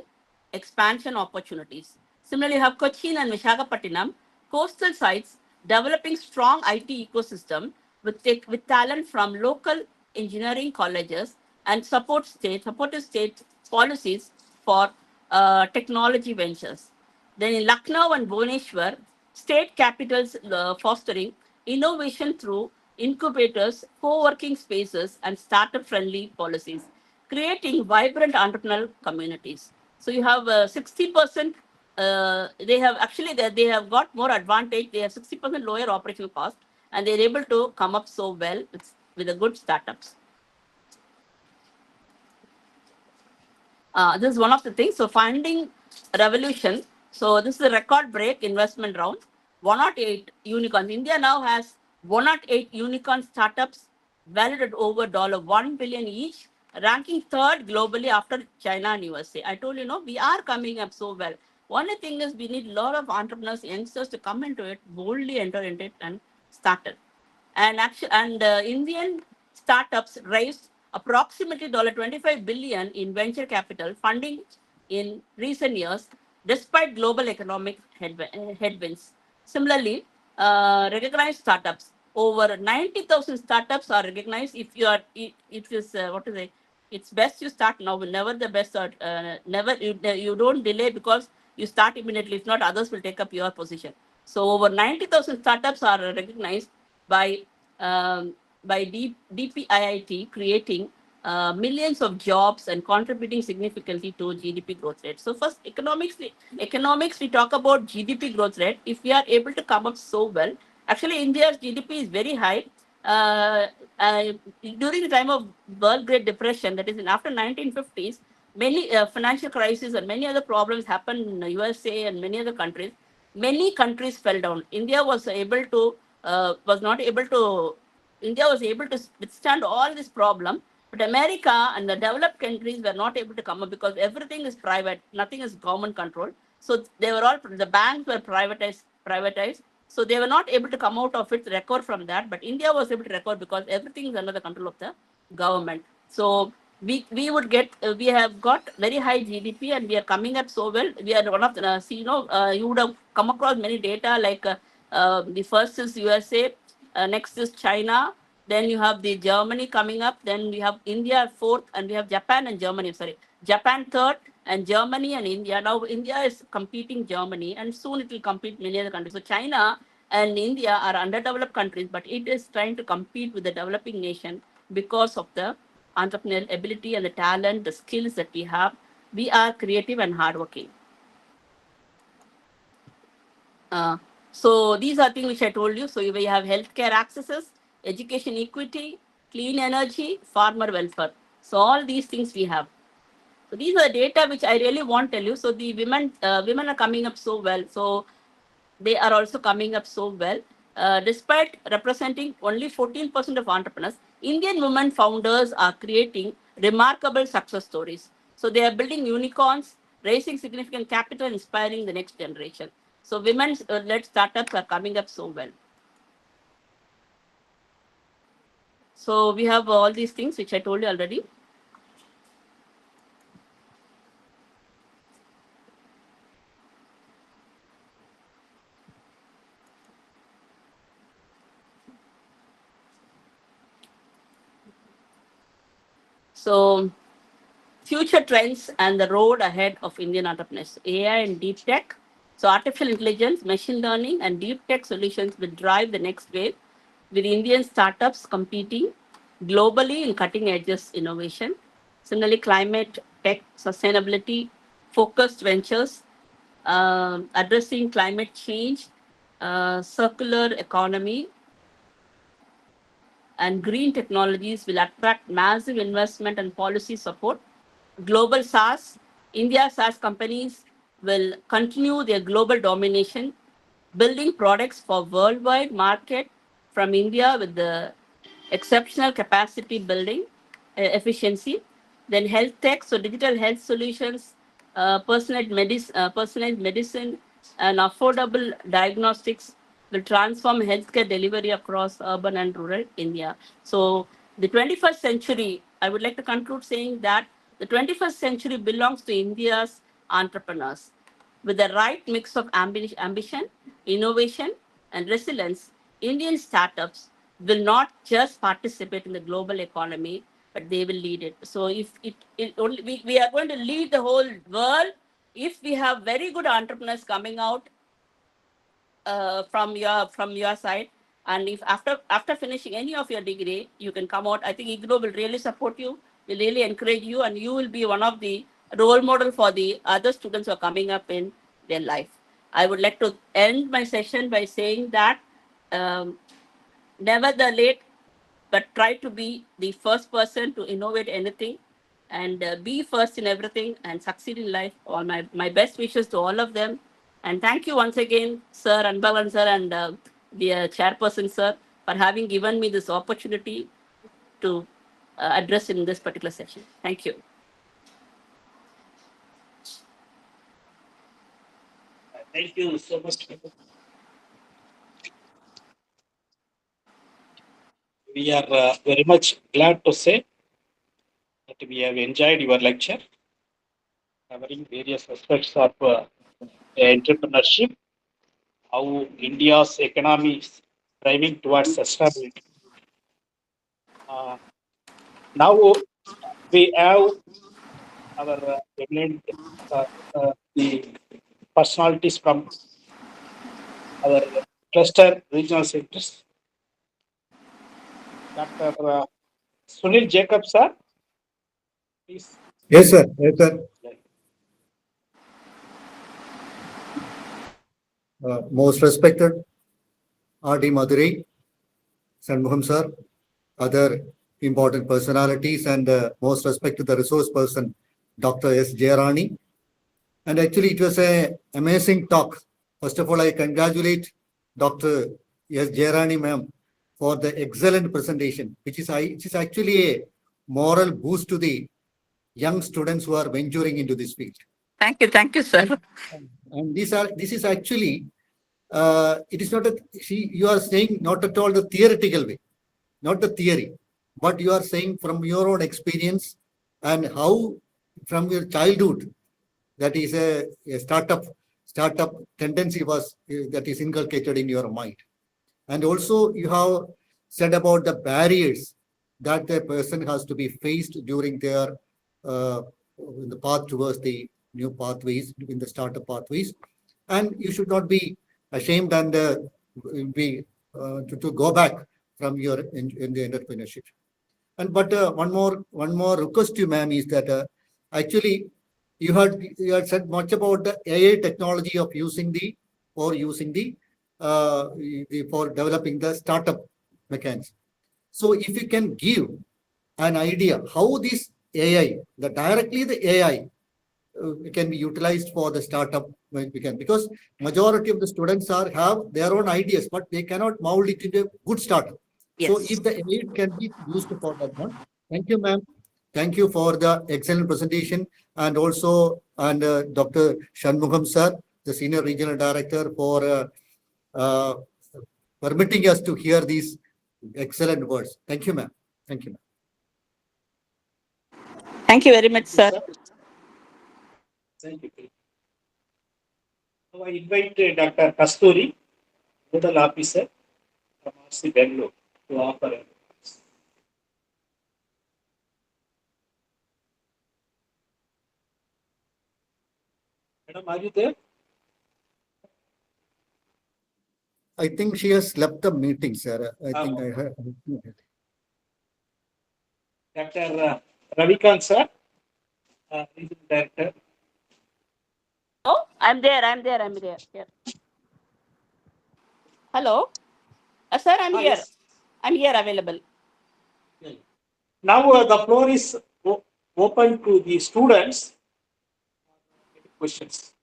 expansion opportunities. Similarly, you have Cochin and Visakhapatnam, coastal sites developing strong IT ecosystem with talent from local engineering colleges and supportive state policies for technology ventures. Then in Lucknow and Bhubaneswar, state capitals fostering innovation through incubators, co-working spaces, and startup-friendly policies, creating vibrant entrepreneurial communities. So you have 60% they have actually they have got more advantage. They have 60% lower operational cost, and they're able to come up so well with the good startups. This is one of the things. So funding revolution. So this is a record break investment round. 108 unicorns. India now has 108 unicorn startups valued at over $1 billion each, ranking third globally after China and USA. I told you, we are coming up so well. One thing is we need a lot of entrepreneurs, youngsters to come into it, boldly enter into it and start it. And Indian startups raised approximately $25 billion in venture capital funding in recent years, despite global economic headwinds. Similarly, recognized startups. Over 90,000 startups are recognized. If you are, it is what to say? It's best you start now. Never the best. Or never you don't delay because you start immediately. If not, others will take up your position. So over 90,000 startups are recognized by DPIIT, creating millions of jobs and contributing significantly to GDP growth rate. So first, economics, we talk about GDP growth rate. If we are able to come up so well, actually India's GDP is very high. During the time of World Great Depression, that is after 1950s, many financial crises and many other problems happened in the USA and many other countries. Many countries fell down. India was not able to withstand all this problem. But America and the developed countries were not able to come up because everything is private, nothing is government controlled. So they were all, the banks were privatized. So they were not able to come out of it, recover from that. But India was able to recover because everything is under the control of the government. So we have got very high GDP and we are coming up so well. We are one of the, you would have come across many data like the first is USA, next is China, then you have the Germany coming up, then we have India fourth, and we have Japan and Germany, Japan third, and Germany and India. Now India is competing Germany, and soon it will compete many other countries. So China and India are underdeveloped countries, but it is trying to compete with the developing nation because of the entrepreneurial ability and the talent, the skills that we have. We are creative and hardworking. So these are things which I told you. So we have healthcare accesses, education equity, clean energy, farmer welfare. So all these things we have. So these are the data which I really want to tell you. So the women are coming up so well. So they are also coming up so well. Despite representing only 14% of entrepreneurs, Indian women founders are creating remarkable success stories. So they are building unicorns, raising significant capital, inspiring the next generation. So women-led startups are coming up so well. So we have all these things which I told you already. So future trends and the road ahead of Indian entrepreneurs, AI and deep tech. So artificial intelligence, machine learning, and deep tech solutions will drive the next wave, with Indian startups competing globally in cutting edges innovation. Similarly, climate tech, sustainability, focused ventures, addressing climate change, circular economy, and green technologies will attract massive investment and policy support. Global SaaS, India SaaS companies will continue their global domination, building products for worldwide market from India with the exceptional capacity building efficiency. Then health tech, so digital health solutions, personalized medicine, and affordable diagnostics will transform healthcare delivery across urban and rural India. So the 21st century, I would like to conclude saying that the 21st century belongs to India's entrepreneurs. With the right mix of ambition, innovation, and resilience, Indian startups will not just participate in the global economy, but they will lead it. So if we are going to lead the whole world if we have very good entrepreneurs coming out from your side, and if after finishing any of your degree, you can come out. I think IGNOU will really support you, will really encourage you, and you will be one of the role model for the other students who are coming up in their life. I would like to end my session by saying that never the late, but try to be the first person to innovate anything and be first in everything and succeed in life. All my best wishes to all of them. And thank you once again, Sir Anbalan sir and the chairperson sir, for having given me this opportunity to address in this particular session. Thank you. Thank you so much. We are very much glad to say that we have enjoyed your lecture, covering various aspects of entrepreneurship, how India's economy is driving towards sustainability. Now we have our eminent the personalities from our cluster regional centers. Dr. Sunil Jacob, sir, please. Yes, sir. Yes, sir. Most respected R.D. Madurai, Shanmugam sir, other important personalities, and most respected the resource person, Dr. S. Jayarani. And actually, it was an amazing talk. First of all, I congratulate Dr. S. Jayarani ma'am for the excellent presentation, which is actually a moral boost to the young students who are venturing into this field. Thank you, sir. And this is actually, it is not you are saying not at all the theoretical way, not the theory, but you are saying from your own experience and how from your childhood, that is a startup tendency that is inculcated in your mind. And also you have said about the barriers that a person has to be faced during their the path towards the new pathways, in the startup pathways. And you should not be ashamed and to go back from your in the entrepreneurship. And but one more request to you, ma'am, is that actually you had said much about the AI technology of using the for developing the startup mechanism. So if you can give an idea how this AI, directly the AI can be utilized for the startup, because majority of the students have their own ideas, but they cannot mold it into a good startup. Yes. So if the AI can be used for that one. Thank you, ma'am. Thank you for the excellent presentation, and also Dr. Shanmugam sir, the Senior Regional Director, for permitting us to hear these excellent words. Thank you, ma'am. Thank you, ma'am. Thank you very much, sir. Thank you. Now I invite Dr. Kasturi, Nodal Officer from RC Bangalore, to offer a Madam, are you there? I think she has left the meeting, sir. I think I heard. Dr. Ravikant, sir, Regional Director. Oh, I'm there. Here. Hello. Sir, I'm here. Yes. I'm here available. Now the floor is open to the students. Any questions?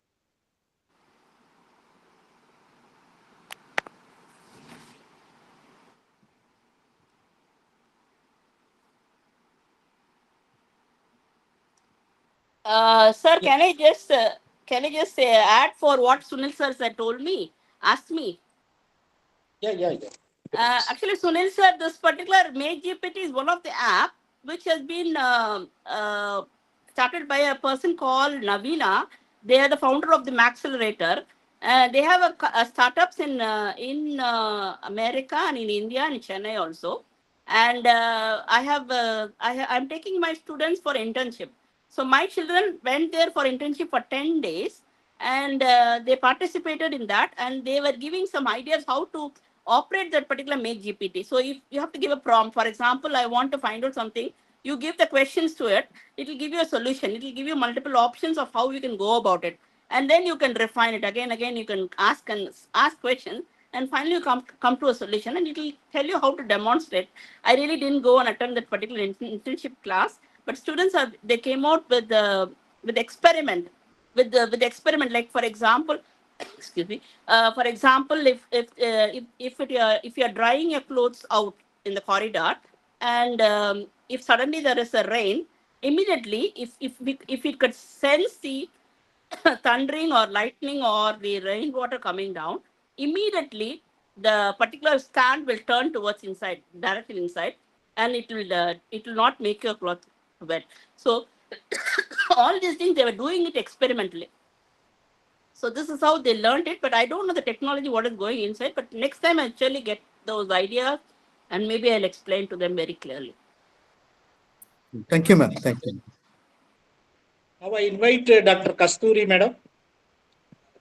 Sir, can I just add for what Sunil sir said asked me? Yeah. Actually, Sunil sir, this particular MakeGPT is one of the app which has been started by a person called Navina. They are the founder of the Maxcelerator. They have a startups in America and in India and in Chennai also. And I'm taking my students for internship. So my children went there for internship for 10 days, and they participated in that, and they were giving some ideas how to operate that particular MakeGPT. So if you have to give a prompt, for example, I want to find out something, you give the questions to it, it will give you a solution. It will give you multiple options of how you can go about it. and then you can refine it again. You can ask questions, and finally you come to a solution, and it will tell you how to demonstrate. I really didn't go and attend that particular internship class, but students they came out with experiment, with the experiment. Like for example, excuse me. For example, if you are drying your clothes out in the corridor, and if suddenly there is a rain, immediately if it could sense the thundering or lightning or the rainwater coming down, immediately the particular stand will turn towards inside, directly inside, and it will not make your cloth wet. So all these things they were doing it experimentally. So this is how they learned it, but I don't know the technology, what is going inside. But next time I'll surely get those ideas, and maybe I'll explain to them very clearly. Thank you, ma'am. Thank you. Now I invite Dr. Kasturi, madam,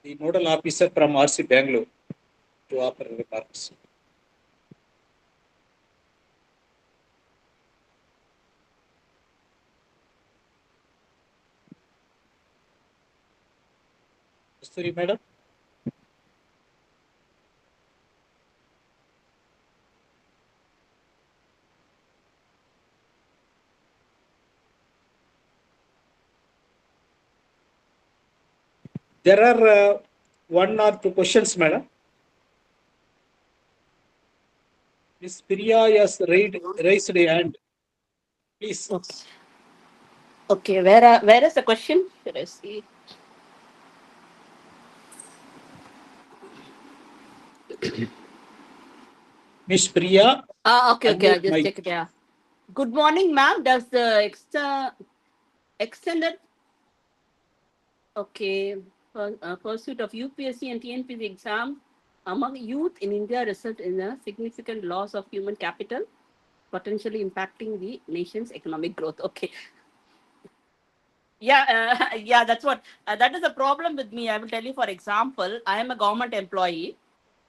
the nodal officer from RC Bangalore, to offer remarks. Kasturi, madam. There are one or two questions, madam. Ms. Priya has raised a hand. Please. Okay, where is the question? Should I see? Ms. Priya. Okay, I'll just mic. check it. Yeah. Good morning, ma'am. Does the extended pursuit of UPSC and TNPSC exam among youth in India result in a significant loss of human capital, potentially impacting the nation's economic growth? Okay. Yeah, that's what. That is a problem with me. I will tell you, for example, I am a government employee.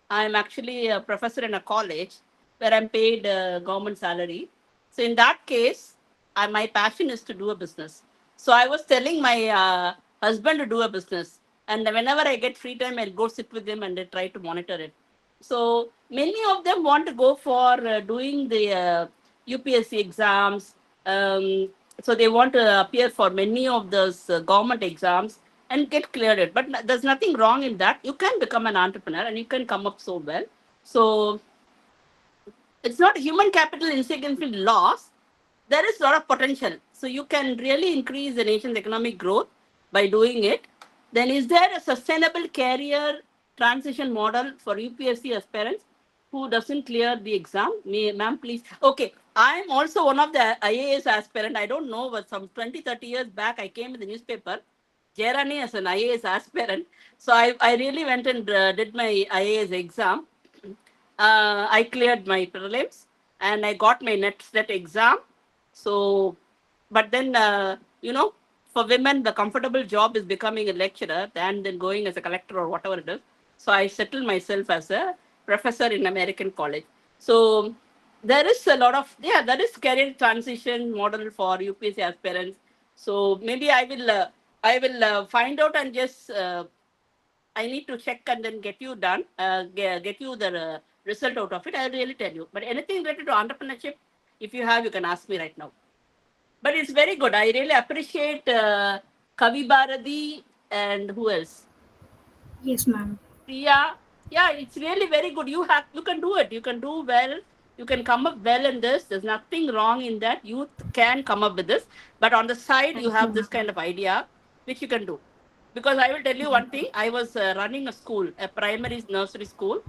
I am actually a professor in a college where I'm paid government salary. So in that case, my passion is to do a business. So I was telling my husband to do a business. And whenever I get free time, I'll go sit with him and try to monitor it. So many of them want to go for doing the UPSC exams. So they want to appear for many of those government exams and get cleared it. But there's nothing wrong in that. You can become an entrepreneur and you can come up so well. So it's not human capital insignificant loss. There is a lot of potential. So you can really increase the nation's economic growth by doing it. Then is there a sustainable career transition model for UPSC aspirants who doesn't clear the exam? Ma'am, please. Okay, I'm also one of the IAS aspirant. I don't know, but some 20-30 years back, I came in the newspaper, Jairani as an IAS aspirant. So I really went and did my IAS exam. I cleared my prelims and I got my net exam. So, but then, for women, the comfortable job is becoming a lecturer and then going as a collector or whatever it is. So I settled myself as a professor in American college. So there is a lot of, there is career transition model for UPSC aspirants. So maybe I will find out and just, I need to check and then get you done, get you the result out of it. I'll really tell you. But anything related to entrepreneurship, if you have, you can ask me right now. But it's very good. I really appreciate Kavi Bharati and who else? Yes, ma'am. Priya. Yeah, it's really very good. You can do it. You can do well. You can come up well in this. There's nothing wrong in that. Youth can come up with this. But on the side, you have this kind of idea, which you can do. Because I will tell you one thing. I was running a school, a primary nursery school.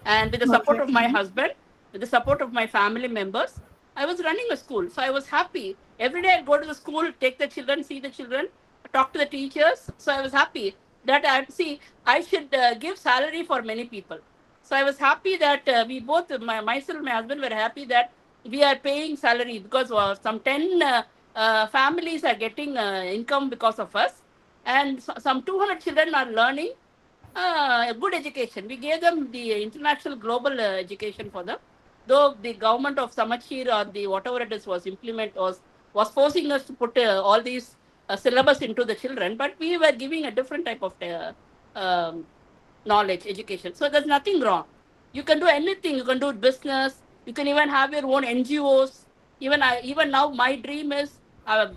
And with the support of my husband, with the support of my family members, I was running a school. So I was happy. Every day I'd go to the school, take the children, see the children, talk to the teachers. So I was happy that I should give salary for many people. So I was happy that we both, myself and my husband, were happy that we are paying salary because some 10 families are getting income because of us. And some 200 children are learning good education. We gave them the international global education for them. Though the government of Samachir or the whatever it is was forcing us to put all these syllabus into the children, but we were giving a different type of knowledge, education. So there's nothing wrong. You can do anything. You can do business. You can even have your own NGOs. Even now, my dream is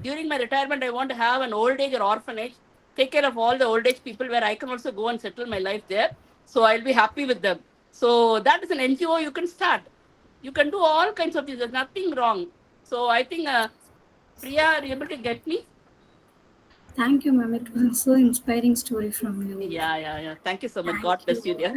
during my retirement, I want to have an old age or orphanage, take care of all the old age people where I can also go and settle my life there. So I'll be happy with them. So that is an NGO you can start. You can do all kinds of things. There's nothing wrong. So I think, Priya, are you able to get me? Thank you, ma'am. It was so inspiring story from you. Yeah. Thank you so much. God bless you, dear.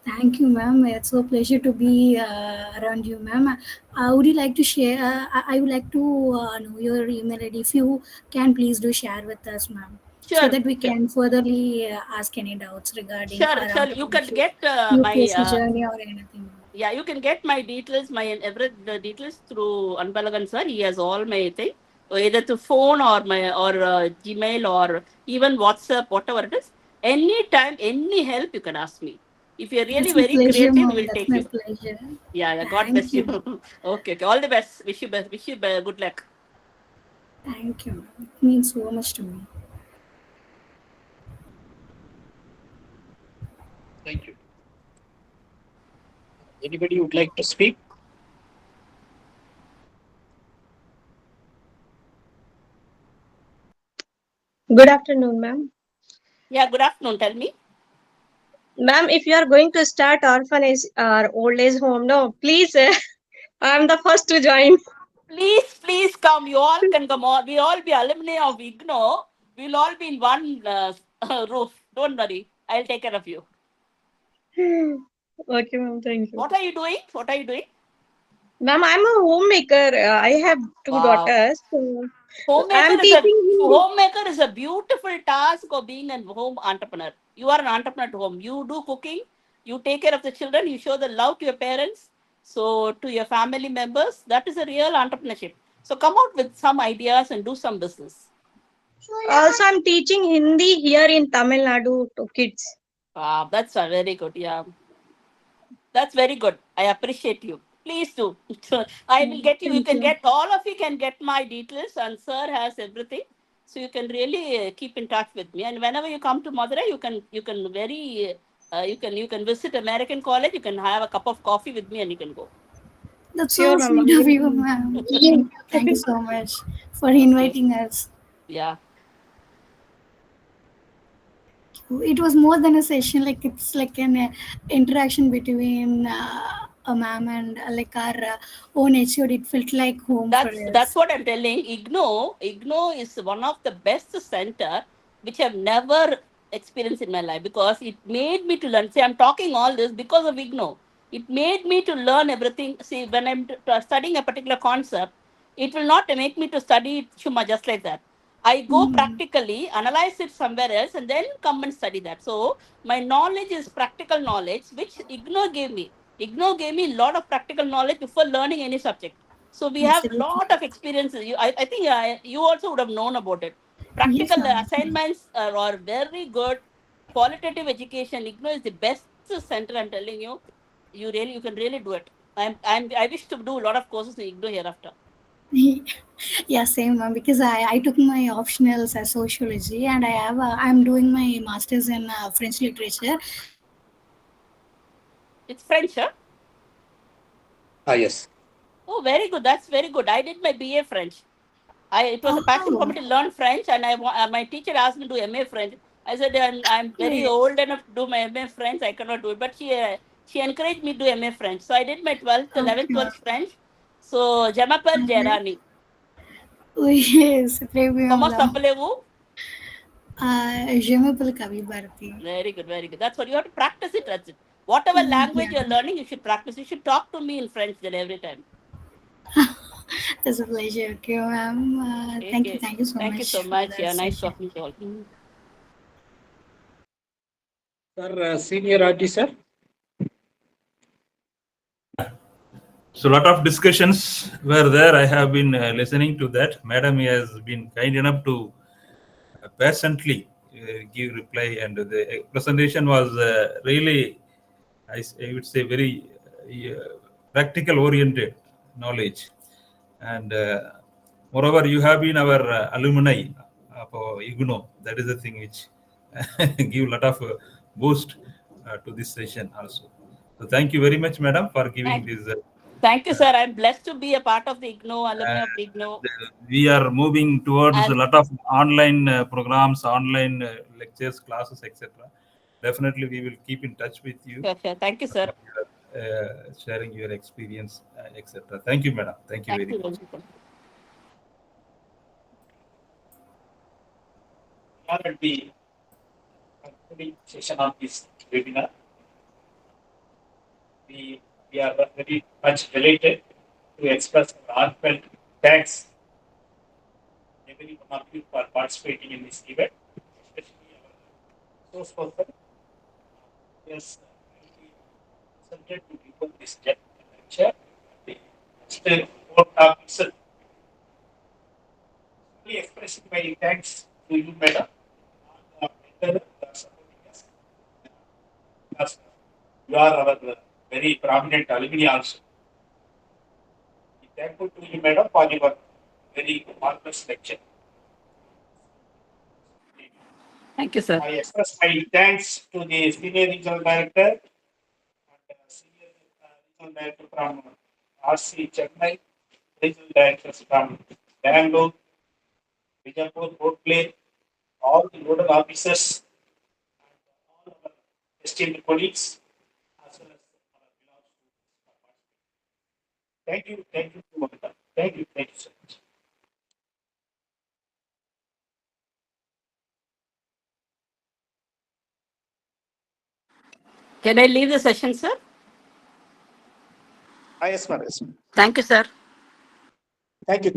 Thank you, ma'am. It's so pleasure to be around you, ma'am. Would you like to share? I would like to know your email ID. If you can, please do share with us, ma'am, Sure. so that we can furtherly ask any doubts regarding Sure. You can get my UPSC journey or anything. Yeah, you can get my details, the details through Anbalagan sir. He has all my thing, either to phone or Gmail or even WhatsApp, whatever it is. Anytime, any help you can ask me. If you're really That's my very pleasure, creative, ma'am. we'll That's take my you. pleasure. Yeah. God Thank bless you. you. Okay. All the best. Wish you good luck. Thank you, ma'am. It means so much to me. Thank you. Anybody would like to speak? Good afternoon, ma'am. Yeah, good afternoon. Tell me. Ma'am, if you are going to start orphanage or old age home, no, please, I am the first to join. Please come. You all can come on. We all be alumni of IGNO. We'll all be in one roof. Don't worry. I'll take care of you. Okay, ma'am, thank you. What are you doing? Ma'am, I'm a homemaker. I have two Wow. daughters. So I'm Homemaker is a beautiful task of being a home entrepreneur. You are an entrepreneur at home. You do cooking. You take care of the children. You show the love to your parents. So to your family members, that is a real entrepreneurship. So come out with some ideas and do some business. Also, I'm teaching Hindi here in Tamil Nadu to kids. Wow, that's very good. Yeah, that's very good. I appreciate you. Please do. I will get you. You can get all of you can get my details, and sir has everything. So you can really keep in touch with me. And whenever you come to Madurai, you can visit American College. You can have a cup of coffee with me, and you can go. That's Sure, so ma'am. sweet of you, ma'am. Thank you so much for inviting us. Yeah. It was more than a session. Like it's like an interaction between a ma'am and like our own HOD. It felt like home for us. That's what I'm telling. IGNO is one of the best center which I've never experienced in my life, because it made me to learn. See, I'm talking all this because of IGNO. It made me to learn everything. See, when I'm studying a particular concept, it will not make me to study it just like that. I go practically, analyze it somewhere else, and then come and study that. So my knowledge is practical knowledge, which IGNO gave me. IGNO gave me a lot of practical knowledge before learning any subject. So we have a lot of experiences. I think you also would have known about it. Practical assignments are very good. Qualitative education, IGNO is the best center. I'm telling you, you can really do it. I wish to do a lot of courses in IGNO hereafter. Yeah, same, ma'am. Because I took my optionals as sociology, and I'm doing my masters in French literature. It's French, huh? Yes. Oh, very good. That's very good. I did my BA French. It was a passion for me to learn French, and my teacher asked me to do MA French. I said, I'm very old enough to do my MA French. I cannot do it. But she encouraged me to do MA French. So I did my 11th, 12th French. So, je m'appelle Jerani. Yes, Comment s'appelez-vous? Je m'appelle Kavi Bharati. Very good, very good. That's what you have to practice it. That's it. Whatever language you're learning, you should practice. You should talk to me in French then every time. It's a pleasure. Okay, ma'am. Thank you so much. Thank you so much. Yeah, nice talking to you all. Sir, Senior RD, sir. So a lot of discussions were there. I have been listening to that. Madam has been kind enough to patiently give reply, and the presentation was really, I would say, very practical oriented knowledge. And Moreover, you have been our alumni for IGNO. That is the thing which give a lot of boost to this session also. So thank you very much, madam, for giving this. Thank you, sir. I'm blessed to be a part of the IGNO, alumni of the IGNO. We are moving towards And- a lot of online programs, online lectures, classes, etc. Definitely, we will keep in touch with you. Sure. Thank you, sir. Sharing your experience, etc. Thank you, madam. Thank you very much. We are at the concluding session of this webinar. We are very much delighted to express our heartfelt thanks to every one of you for participating in this event, especially our resource person. Yes, presented to people this lecture. The next board talk itself. Only expressing my thanks to you, madam, and supporting us. Because you are our very prominent alumni also. We thankful to you, madam, for your very marvelous lecture. Thank you, sir. I express my thanks to the senior regional director and senior regional director from RC Chennai, regional directors from Bangalore, Vijayapur, Port Blair, all the nodal officers, and all our esteemed colleagues, as well as our beloved students. Thank you to all. Thank you so much. Can I leave the session, sir? Yes, ma'am. Thank you, sir. Thank you.